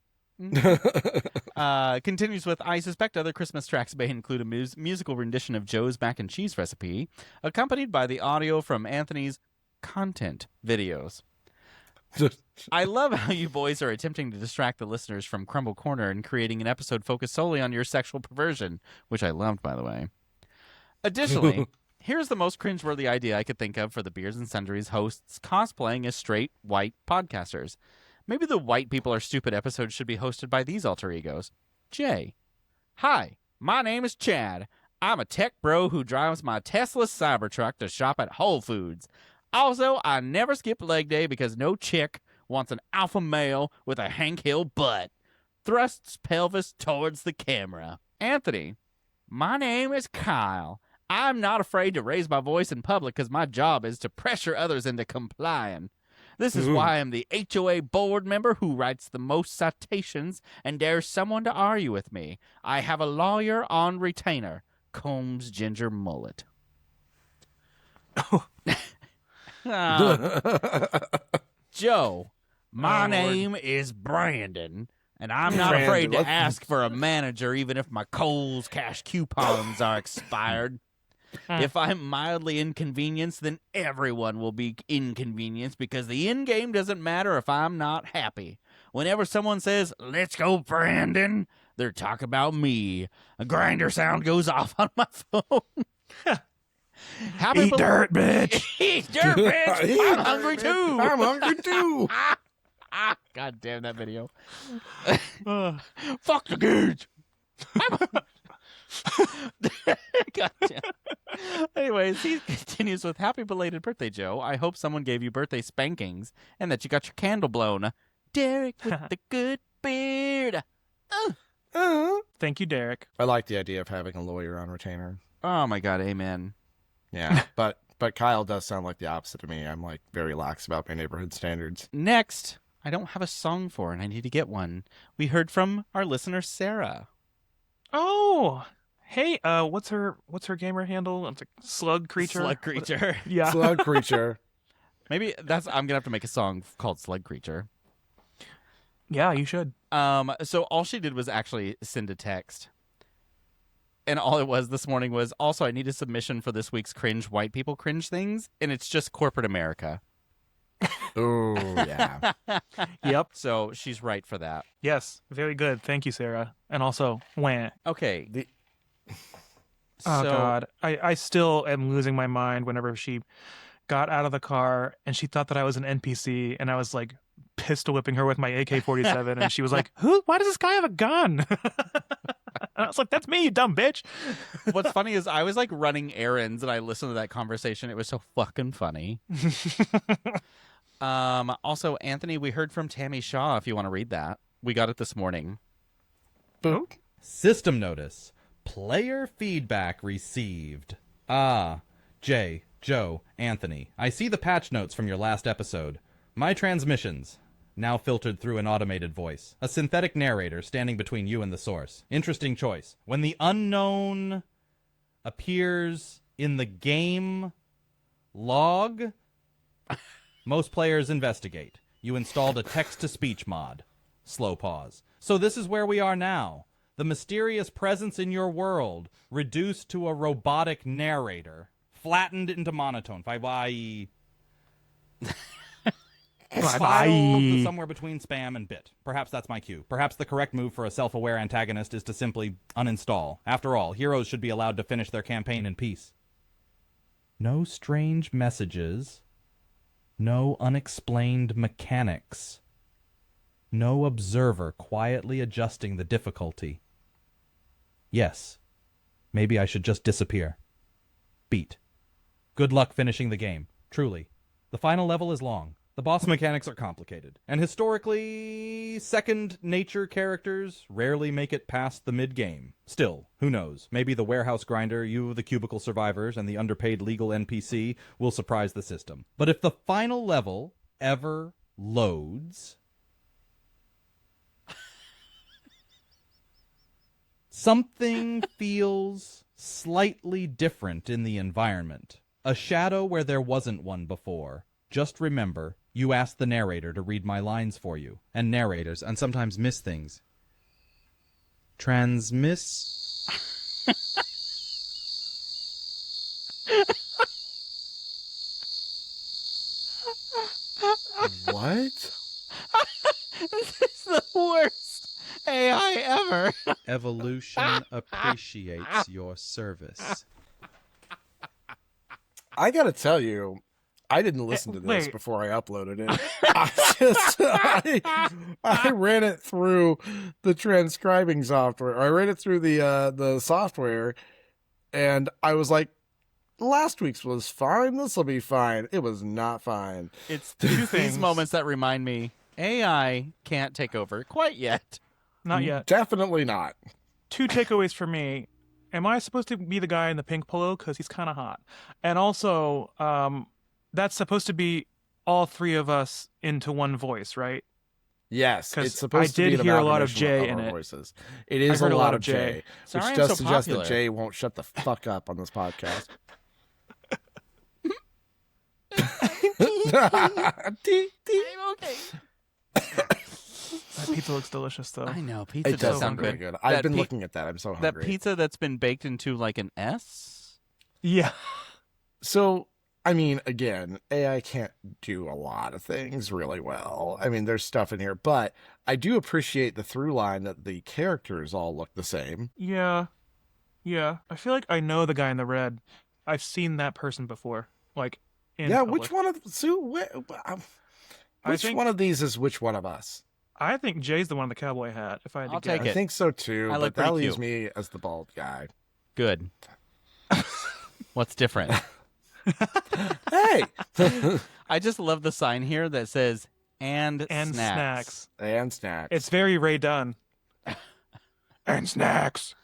Continues with, I suspect other Christmas tracks may include a musical rendition of Joe's mac and cheese recipe, accompanied by the audio from Anthony's content videos. I love how you boys are attempting to distract the listeners from Crumble Corner and creating an episode focused solely on your sexual perversion, which I loved, by the way. Additionally, here's the most cringeworthy idea I could think of for the Beards and Sundries hosts cosplaying as straight, white podcasters. Maybe the White People Are Stupid episode should be hosted by these alter egos. Jay. Hi, my name is Chad. I'm a tech bro who drives my Tesla Cybertruck to shop at Whole Foods. Also, I never skip leg day because no chick wants an alpha male with a Hank Hill butt. Thrusts pelvis towards the camera. Anthony. My name is Kyle. I'm not afraid to raise my voice in public because my job is to pressure others into complying. This is why I'm the HOA board member who writes the most citations and dares someone to argue with me. I have a lawyer on retainer. Combs ginger mullet. Joe, my name is Brandon, and I'm not afraid to ask for a manager even if my Kohl's cash coupons are expired. If I'm mildly inconvenienced, then everyone will be inconvenienced because the end game doesn't matter if I'm not happy. Whenever someone says, "Let's go, Brandon," they're talking about me. A grinder sound goes off on my phone. Happy Eat dirt, bitch. Eat dirt, bitch. I'm hungry too. I'm hungry too. God damn that video. Fuck the kids. God damn. Anyways, he continues with, happy belated birthday, Joe. I hope someone gave you birthday spankings and that you got your candle blown. Derek with the good beard. Thank you, Derek. I like the idea of having a lawyer on retainer. Oh my God, amen. Yeah, but Kyle does sound like the opposite of me. I'm like very lax about my neighborhood standards. Next, I don't have a song for, and I need to get one. We heard from our listener, Sarah. Oh, hey, what's her gamer handle? It's a slug creature. Slug creature. Yeah. Slug creature. Maybe I'm gonna have to make a song called Slug Creature. Yeah, you should. So all she did was actually send a text. And all it was this morning was, also, I need a submission for this week's cringe white people cringe things. And it's just corporate America. Oh, yeah. Yep. So she's right for that. Yes. Very good. Thank you, Sarah. And also, wah. Okay. Oh, God. I still am losing my mind whenever she got out of the car and she thought that I was an NPC and I was like pistol whipping her with my AK-47 and she was like, why does this guy have a gun? I was like, that's me, you dumb bitch. What's funny is I was like running errands and I listened to that conversation. It was so fucking funny. Also, Anthony, we heard from Tammy Shaw, if you want to read that. We got it this morning. Oh. System notice. Player feedback received. Jay, Joe, Anthony. I see the patch notes from your last episode. My transmissions. Now filtered through an automated voice. A synthetic narrator standing between you and the source. Interesting choice. When the unknown appears in the game log, most players investigate. You installed a text-to-speech mod. Slow pause. So this is where we are now. The mysterious presence in your world reduced to a robotic narrator. Flattened into monotone. Bye-bye. Filed somewhere between spam and bit. Perhaps that's my cue. Perhaps the correct move for a self-aware antagonist is to simply uninstall. After all, heroes should be allowed to finish their campaign in peace. No strange messages. No unexplained mechanics. No observer quietly adjusting the difficulty. Yes. Maybe I should just disappear. Beat. Good luck finishing the game. Truly. The final level is long. The boss mechanics are complicated. And historically, second nature characters rarely make it past the mid-game. Still, who knows? Maybe the warehouse grinder, you the cubicle survivors, and the underpaid legal NPC will surprise the system. But if the final level ever loads, something feels slightly different in the environment. A shadow where there wasn't one before. Just remember, you asked the narrator to read my lines for you. And narrators, and sometimes miss things. Transmiss... What? This is the worst AI ever. Evolution appreciates your service. I gotta tell you, I didn't listen to this Wait. before I uploaded it. I ran it through the transcribing software. I ran it through the software, and I was like, last week's was fine. This will be fine. It was not fine. It's these moments that remind me, AI can't take over quite yet. Not yet. Definitely not. 2 takeaways for me. Am I supposed to be the guy in the pink polo? Because he's kind of hot. And also, that's supposed to be all 3 of us into one voice, right? Yes, 'Cause it's supposed to I be did an hear a lot of amalgamation Jay in our it. voices. It is I heard a lot of Jay, Sorry which I'm does so suggest popular. that Jay won't shut the fuck up on this podcast. I'm okay. That pizza looks delicious, though. I know, pizza It does does sound sound really good. good. I've That been pi- looking at that. I'm so hungry. That pizza that's been baked into like an S? Yeah. So, I mean, again, AI can't do a lot of things really well. I mean, there's stuff in here, but I do appreciate the through line that the characters all look the same. Yeah. Yeah. I feel like I know the guy in the red. I've seen that person before. Like, in Yeah, public. which one of Sue? Which one of these is which one of us? I think Jay's the one in the cowboy hat. If I had to I'll guess. take it. I think so too. I but look that pretty leaves cute. me as the bald guy. Good. What's different? Hey, I just love the sign here that says and snacks. and snacks. It's very Raye Dunn. And snacks.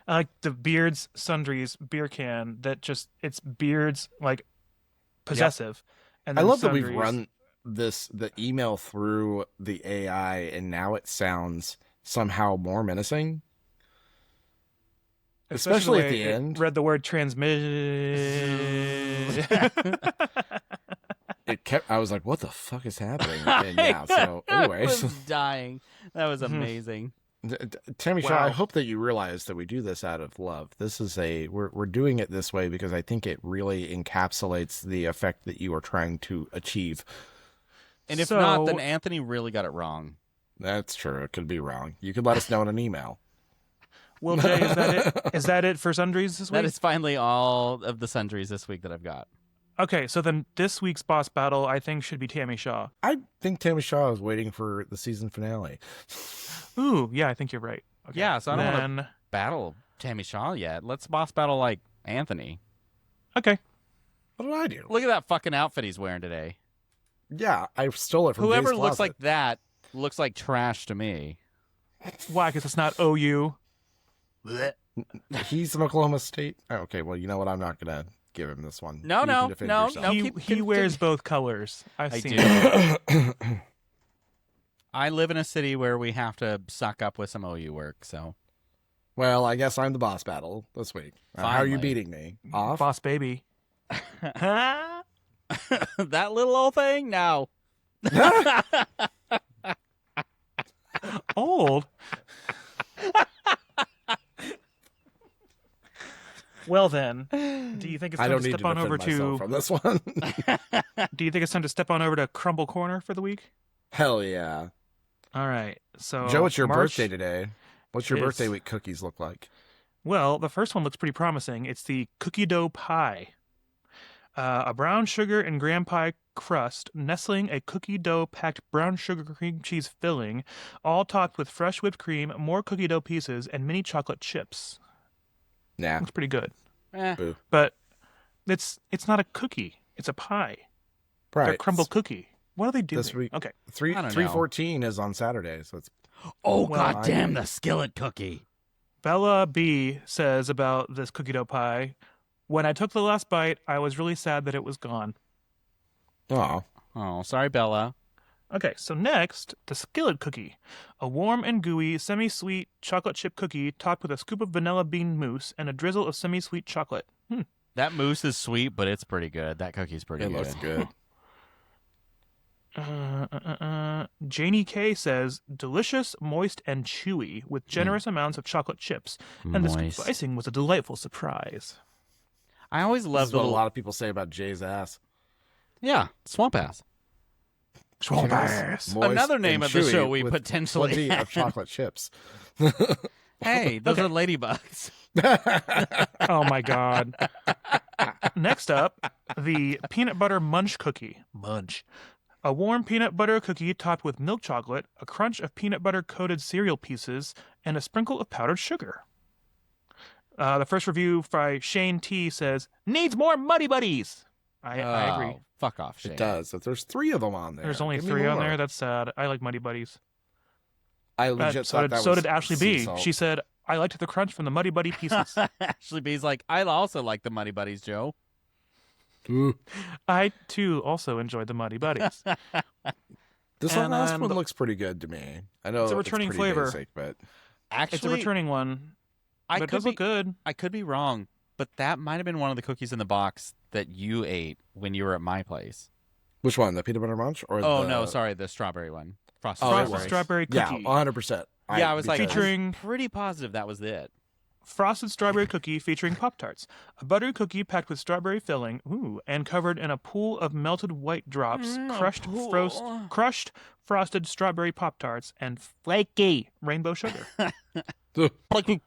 I like the Beards Sundries beer can that just it's Beards like possessive. And I then love that we've Sundries. run the email through the AI, and now it sounds somehow more menacing. Especially at the way it end. Read the word transmit. It kept. I was like, "What the fuck is happening?" And yeah. So, I anyways, was dying. That was amazing. Tammy Shaw, Wow. I hope that you realize that we do this out of love. This is we're doing it this way because I think it really encapsulates the effect that you are trying to achieve. And if So- not, then Anthony really got it wrong. That's true. It could be wrong. You could let us know in an email. Well, Jay, is that it? Is that it for Sundries this week? That is finally all of the sundries this week that I've got. Okay, so then this week's boss battle, I think, should be Tammy Shaw. I think Tammy Shaw is waiting for the season finale. Ooh, yeah, I think you're right. Okay. Yeah, so I don't want Then- to battle Tammy Shaw yet. Let's boss battle like Anthony. Okay. What did I do? Look at that fucking outfit he's wearing today. Yeah, I stole it from Whoever Jay's looks closet. like that looks like trash to me. Why? Because it's not OU. He's from Oklahoma State. Oh, okay, well, you know what? I'm not gonna give him this one. No, You no, can defend no, yourself. no. he keep- he keep- wears both colors. I've I seen do. it. I live in a city where we have to suck up with some OU work, so. Well, I guess I'm the boss battle this week. How are you Finally. beating me? Off? Boss baby. That little old thing? No. Old. Well then, do you think it's I time don't to need step to on defend over myself to? from this one. Do you think it's time to step on over to Crumble Corner for the week? Hell yeah. All right. So Joe, it's your March- birthday today. What's your It birthday is. week cookies look like? Well, the first one looks pretty promising. It's the cookie dough pie. A brown sugar and graham pie crust, nestling a cookie dough packed brown sugar cream cheese filling, all topped with fresh whipped cream, more cookie dough pieces, and mini chocolate chips. Nah. Looks pretty good. Boo. But it's not a cookie. It's a pie. Right. They're crumble cookie. What are they doing? This week. Okay. I don't know. 3/14 is on Saturday, so it's Oh, Well, goddamn, the skillet cookie. Bella B says about this cookie dough pie, when I took the last bite, I was really sad that it was gone. oh. Oh, sorry, Bella. Okay, so next, the skillet cookie. A warm and gooey, semi-sweet chocolate chip cookie topped with a scoop of vanilla bean mousse and a drizzle of semi-sweet chocolate. That mousse is sweet, but it's pretty good. That cookie's pretty It good. looks good. Janie K says, delicious, moist, and chewy with generous amounts of chocolate chips. And the scoop Moist. of icing was a delightful surprise. I always This love is what little... a lot of people say about Jay's ass. Yeah, swamp ass. Swamp Generous, ass. moist, Another name and of the chewy show we with potentially plenty of have. chocolate chips. Hey, those are ladybugs. Oh my god. Next up, the peanut butter munch cookie. Munch. A warm peanut butter cookie topped with milk chocolate, a crunch of peanut butter coated cereal pieces, and a sprinkle of powdered sugar. The first review by Shane T says, needs more Muddy Buddies. I agree. Oh, fuck off, Shane. It does. If there's 3 of them on there. There's only Give me 3 on more. there. That's sad. I like Muddy Buddies. I legit So thought did, that so was did Ashley sea B. salt. She said, I liked the crunch from the Muddy Buddy pieces. Ashley B's like, I also like the Muddy Buddies, Joe. Ooh. I, too, also enjoyed the Muddy Buddies. This And last then one the- looks pretty good to me. I know It's a returning pretty flavor. basic, but Actually, It's a returning one, I but it could does be, look good. I could be wrong, but that might have been one of the cookies in the box that you ate when you were at my place. which one? The peanut butter munch or Oh, the... no, sorry, the strawberry one. Frosted Oh, it Frosted was. strawberry Yeah, cookie. 100%. Yeah, I was like, Featuring- I'm pretty positive that was it. Frosted strawberry cookie featuring Pop-Tarts. A buttery cookie packed with strawberry filling, and covered in a pool of melted white drops, crushed frosted strawberry Pop-Tarts, and flaky rainbow sugar. Buttery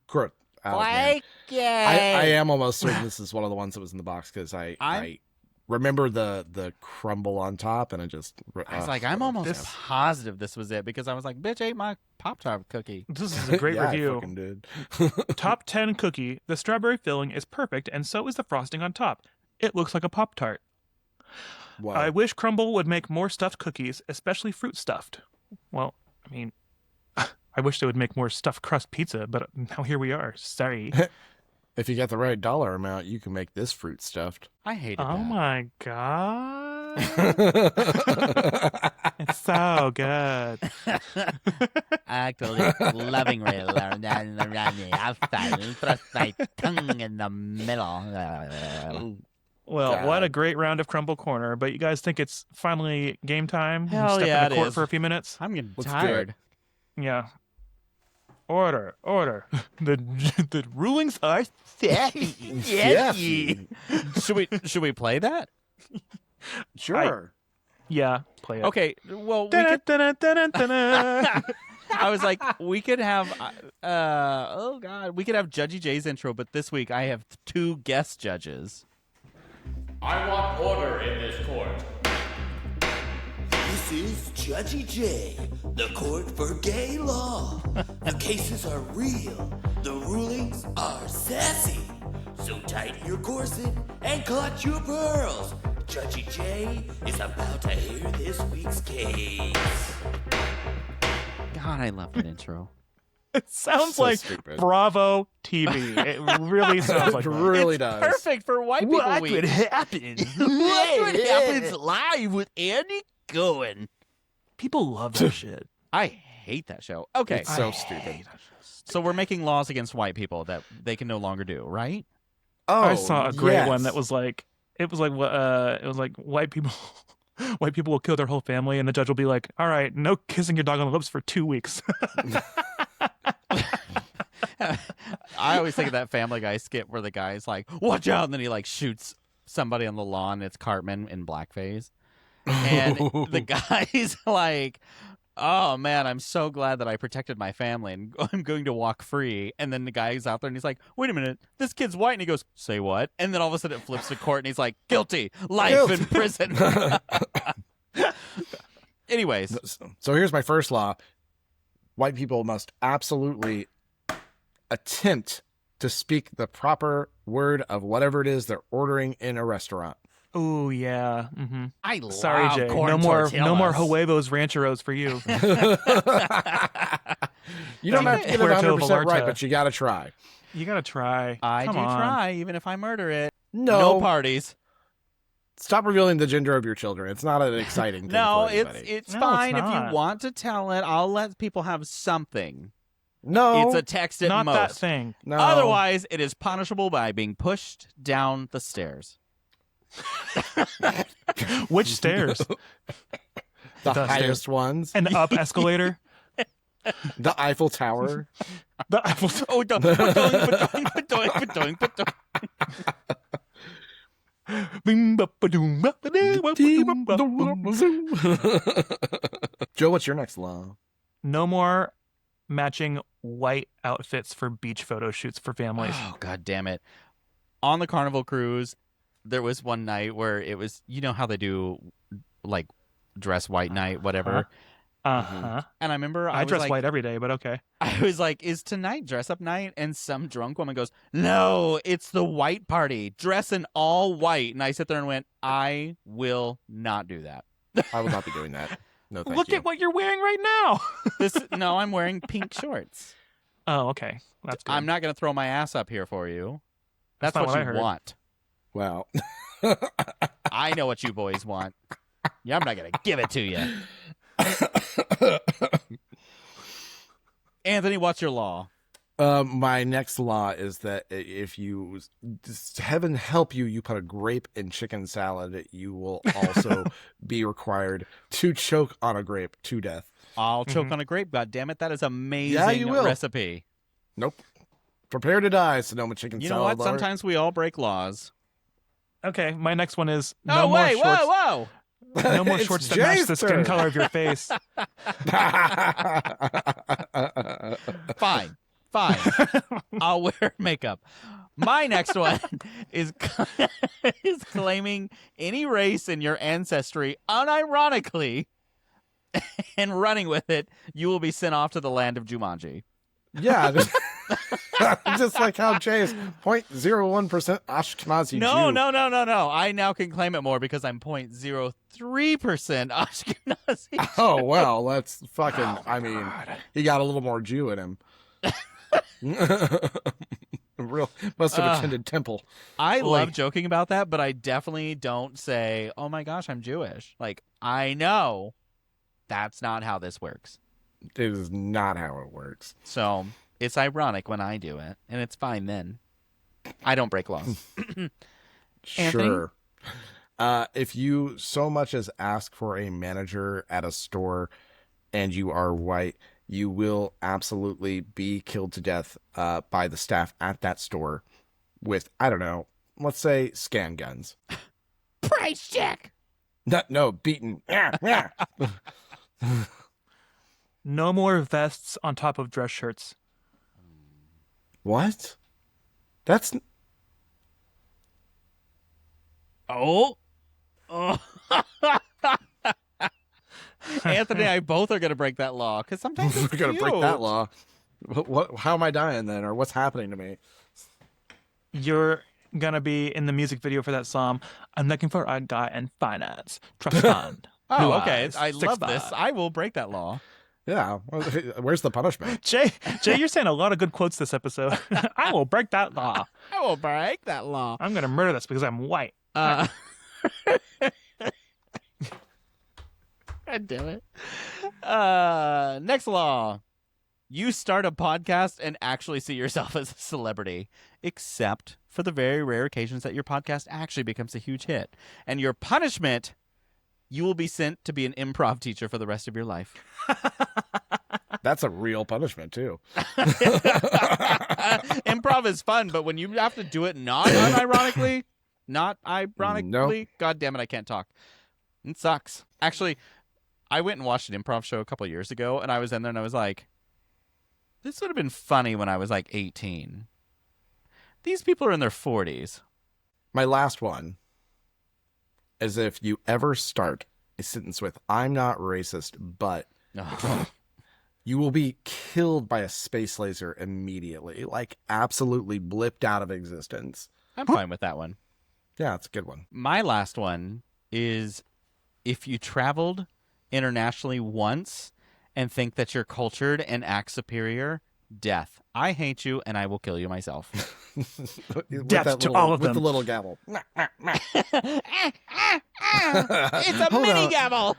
crust. Oh, man. Flaky. I am almost certain this is one of the ones that was in the box because I remember the crumble on top, and I was like, I'm almost positive this was it because I was like, bitch ate my Pop-Tart cookie. This is a great yeah, review. I fucking did. Top 10 cookie. The strawberry filling is perfect, and so is the frosting on top. It looks like a Pop-Tart. Wow. I wish Crumble would make more stuffed cookies, especially fruit stuffed. Well, I mean, I wish they would make more stuffed crust pizza, but now here we are. Sorry. If you get the right dollar amount, you can make this fruit stuffed. I hated Oh that. my god. It's so good. Actually, lovingly learned I thrust my tongue in the middle. Well, God. what a great round of Crumble Corner, but you guys think it's finally game time? Hell Step yeah, into it court is. for a few minutes? I'm getting Let's do tired. Yeah. Order. The rulings are set. Yes. Should we play that? Sure. Yeah, play it. Okay. Well, we could, Dun-dun-dun-dun-dun-dun. I was like, we could have. Oh God, we could have Judgy J's intro, but this week I have 2 guest judges. I want order in this court. This is Judgy J, the court for gay law. The cases are real, the rulings are sassy. So tighten your corset and clutch your pearls. Judgy J is about to hear this week's case. God, I love that intro. It sounds So like stupid. Bravo TV. It really sounds like It that. really It's does. perfect for white people week. happen? What would happen live with Andy Cohen? People love that shit. I hate that show. Okay, It's so stupid. so we're making laws against white people that they can no longer do, right? Oh, I saw a great yes. one that was like, it was like white people will kill their whole family, and the judge will be like, all right, no kissing your dog on the lips for 2 weeks. I always think of that Family Guy skit where the guy's like, watch out, and then he like shoots somebody on the lawn. It's Cartman in blackface. And the guy's like, oh man, I'm so glad that I protected my family and I'm going to walk free. And then the guy's out there and he's like, wait a minute, this kid's white. And he goes, say what? And then all of a sudden it flips to court and he's like, guilty, life in prison. Anyways. So here's my first law. White people must absolutely attempt to speak the proper word of whatever it is they're ordering in a restaurant. Oh yeah. Mm-hmm. I love Sorry, Jay. corn No more tortillas. huevos rancheros for you. You don't have to get it Puerto 100% Vallarta. right, but you got to try. You gotta try. I Come do on. try, even if I murder it. No. No parties. Stop revealing the gender of your children. It's not an exciting thing No, for it's anybody. it's No, fine it's if not. you want to tell it. I'll let people have something. No. It's a text at Not most. that thing. No. Otherwise, it is punishable by being pushed down the stairs. Which stairs? the stairs. highest ones. An up escalator? The Eiffel Tower. The Eiffel Oh, Joe, what's your next law? No more matching white outfits for beach photo shoots for families. Oh, God damn it. On the Carnival cruise, there was one night where it was, you know how they do, like, dress white night, whatever. Uh-huh. And I remember I was dress like, white every day, but okay. I was like, is tonight dress up night? And some drunk woman goes, no, it's the white party. Dress in all white. And I sit there and went, I will not do that. I will not be doing that. No, thank Look you. at what you're wearing right now. No, I'm wearing pink shorts. Oh, okay. That's good. I'm not going to throw my ass up here for you. That's not what what I you heard. want. Well, I know what you boys want. Yeah, I'm not going to give it to you. Anthony, what's your law? my next law is that if you, heaven help you, you put a grape in chicken salad, you will also be required to choke on a grape to death. I'll choke on a grape, goddammit. That is amazing Yeah, you will. recipe. Nope. Prepare to die, Sonoma chicken You salad. know what? lover. Sometimes we all break laws. Okay, my next one is Oh, no more wait, shorts. whoa. No more It's shorts that match Jay's the skin turn. color of your face. Fine. Fine. I'll wear makeup. My next one is claiming any race in your ancestry unironically and running with it. You will be sent off to the land of Jumanji. Yeah. Just like how Jay is 0.01% Ashkenazi Jew. No. I now can claim it more because I'm 0.03% Ashkenazi. Oh, well, that's fucking, I mean, he got a little more Jew in him. Real must have attended temple. I love joking about that, but I definitely don't say, oh my gosh, I'm Jewish. Like, I know that's not how this works. It is not how it works. So it's ironic when I do it, and it's fine then. I don't break laws. Sure. If you so much as ask for a manager at a store and you are white, you will absolutely be killed to death by the staff at that store with, I don't know, let's say scan guns. Price check! No, beaten. No more vests on top of dress shirts. What? That's... Oh. Anthony and I both are going to break that law because sometimes it's we're going to break that law. How am I dying then? Or what's happening to me? You're going to be in the music video for that song. I'm looking for a guy in finance. Trust fund. Oh, okay. I love this. I will break that law. Yeah. Where's the punishment? Jay, you're saying a lot of good quotes this episode. I will break that law. I will break that law. I'm going to murder this because I'm white. God damn it. Next law. You start a podcast and actually see yourself as a celebrity, except for the very rare occasions that your podcast actually becomes a huge hit. And your punishment, you will be sent to be an improv teacher for the rest of your life. That's a real punishment, too. Improv is fun, but when you have to do it not ironically, nope. God damn it, I can't talk. It sucks. Actually, I went and watched an improv show a couple of years ago, and I was in there and I was like, this would have been funny when I was like 18. These people are in their 40s. My last one is if you ever start a sentence with, I'm not racist, but you will be killed by a space laser immediately. Like, absolutely blipped out of existence. I'm fine with that one. Yeah, it's a good one. My last one is if you traveled internationally once and think that you're cultured and act superior, death. I hate you and I will kill you myself. Death to all of them. With the little gavel. It's a mini gavel.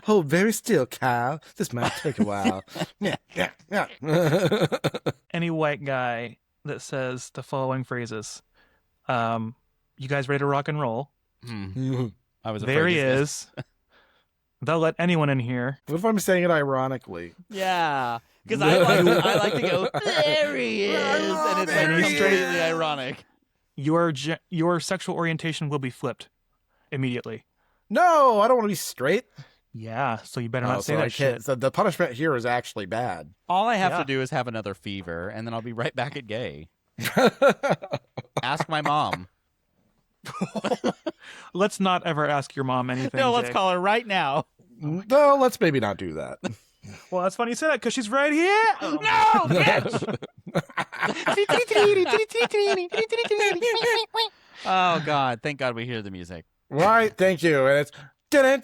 Hold very still, Kyle. This might take a while. Yeah. Any white guy that says the following phrases. You guys ready to rock and roll? I was there he is. They'll let anyone in here. What if I'm saying it ironically? Yeah, because I like to go, there he is, and it's like completely ironic. Your sexual orientation will be flipped immediately. No, I don't want to be straight. Yeah, so you better not say that shit. So the punishment here is actually bad. All I have to do is have another fever, and then I'll be right back at gay. Ask my mom. Let's not ever ask your mom anything. No, let's Jake. call her right now. No, let's maybe not do that. Well, that's funny you say that because she's right here. No, bitch! Oh, God. Thank God we hear the music. Right, thank you. And it's... But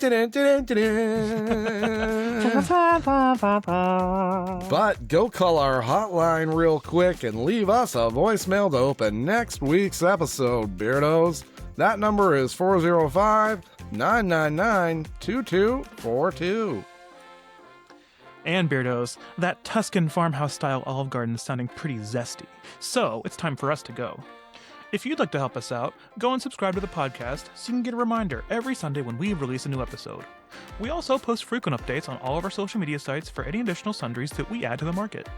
go call our hotline real quick and leave us a voicemail to open next week's episode, Beardos. That number is 405-999-2242. And Beardos, that Tuscan farmhouse-style Olive Garden is sounding pretty zesty. So, it's time for us to go. If you'd like to help us out, go and subscribe to the podcast so you can get a reminder every Sunday when we release a new episode. We also post frequent updates on all of our social media sites for any additional sundries that we add to the market.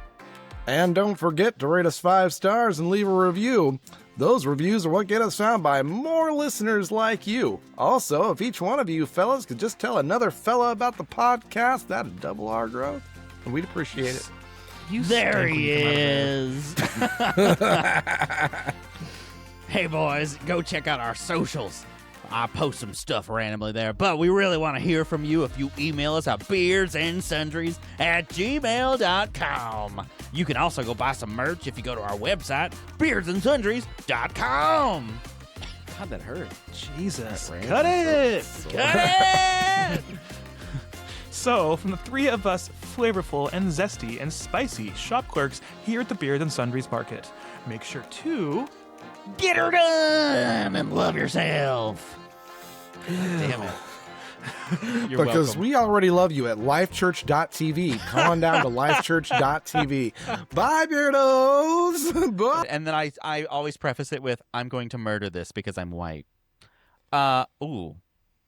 And don't forget to rate us 5 stars and leave a review. Those reviews are what get us found by more listeners like you. Also, if each one of you fellas could just tell another fella about the podcast, that'd double our growth. And we'd appreciate it. There stink when he you come out of there. is. Hey, boys, go check out our socials. I post some stuff randomly there, but we really want to hear from you if you email us at beardsandsundries@gmail.com. You can also go buy some merch if you go to our website, beardsandsundries.com. God, that hurt. Jesus. Cut it! Cut it! So, from the three of us flavorful and zesty and spicy shop clerks here at the Beards and Sundries Market, make sure to get her done and love yourself. Damn it. You're because welcome. we already love you at lifechurch.tv. Come on down to lifechurch.tv. Bye, beardos. Bye. And then I always preface it with, I'm going to murder this because I'm white. Ooh.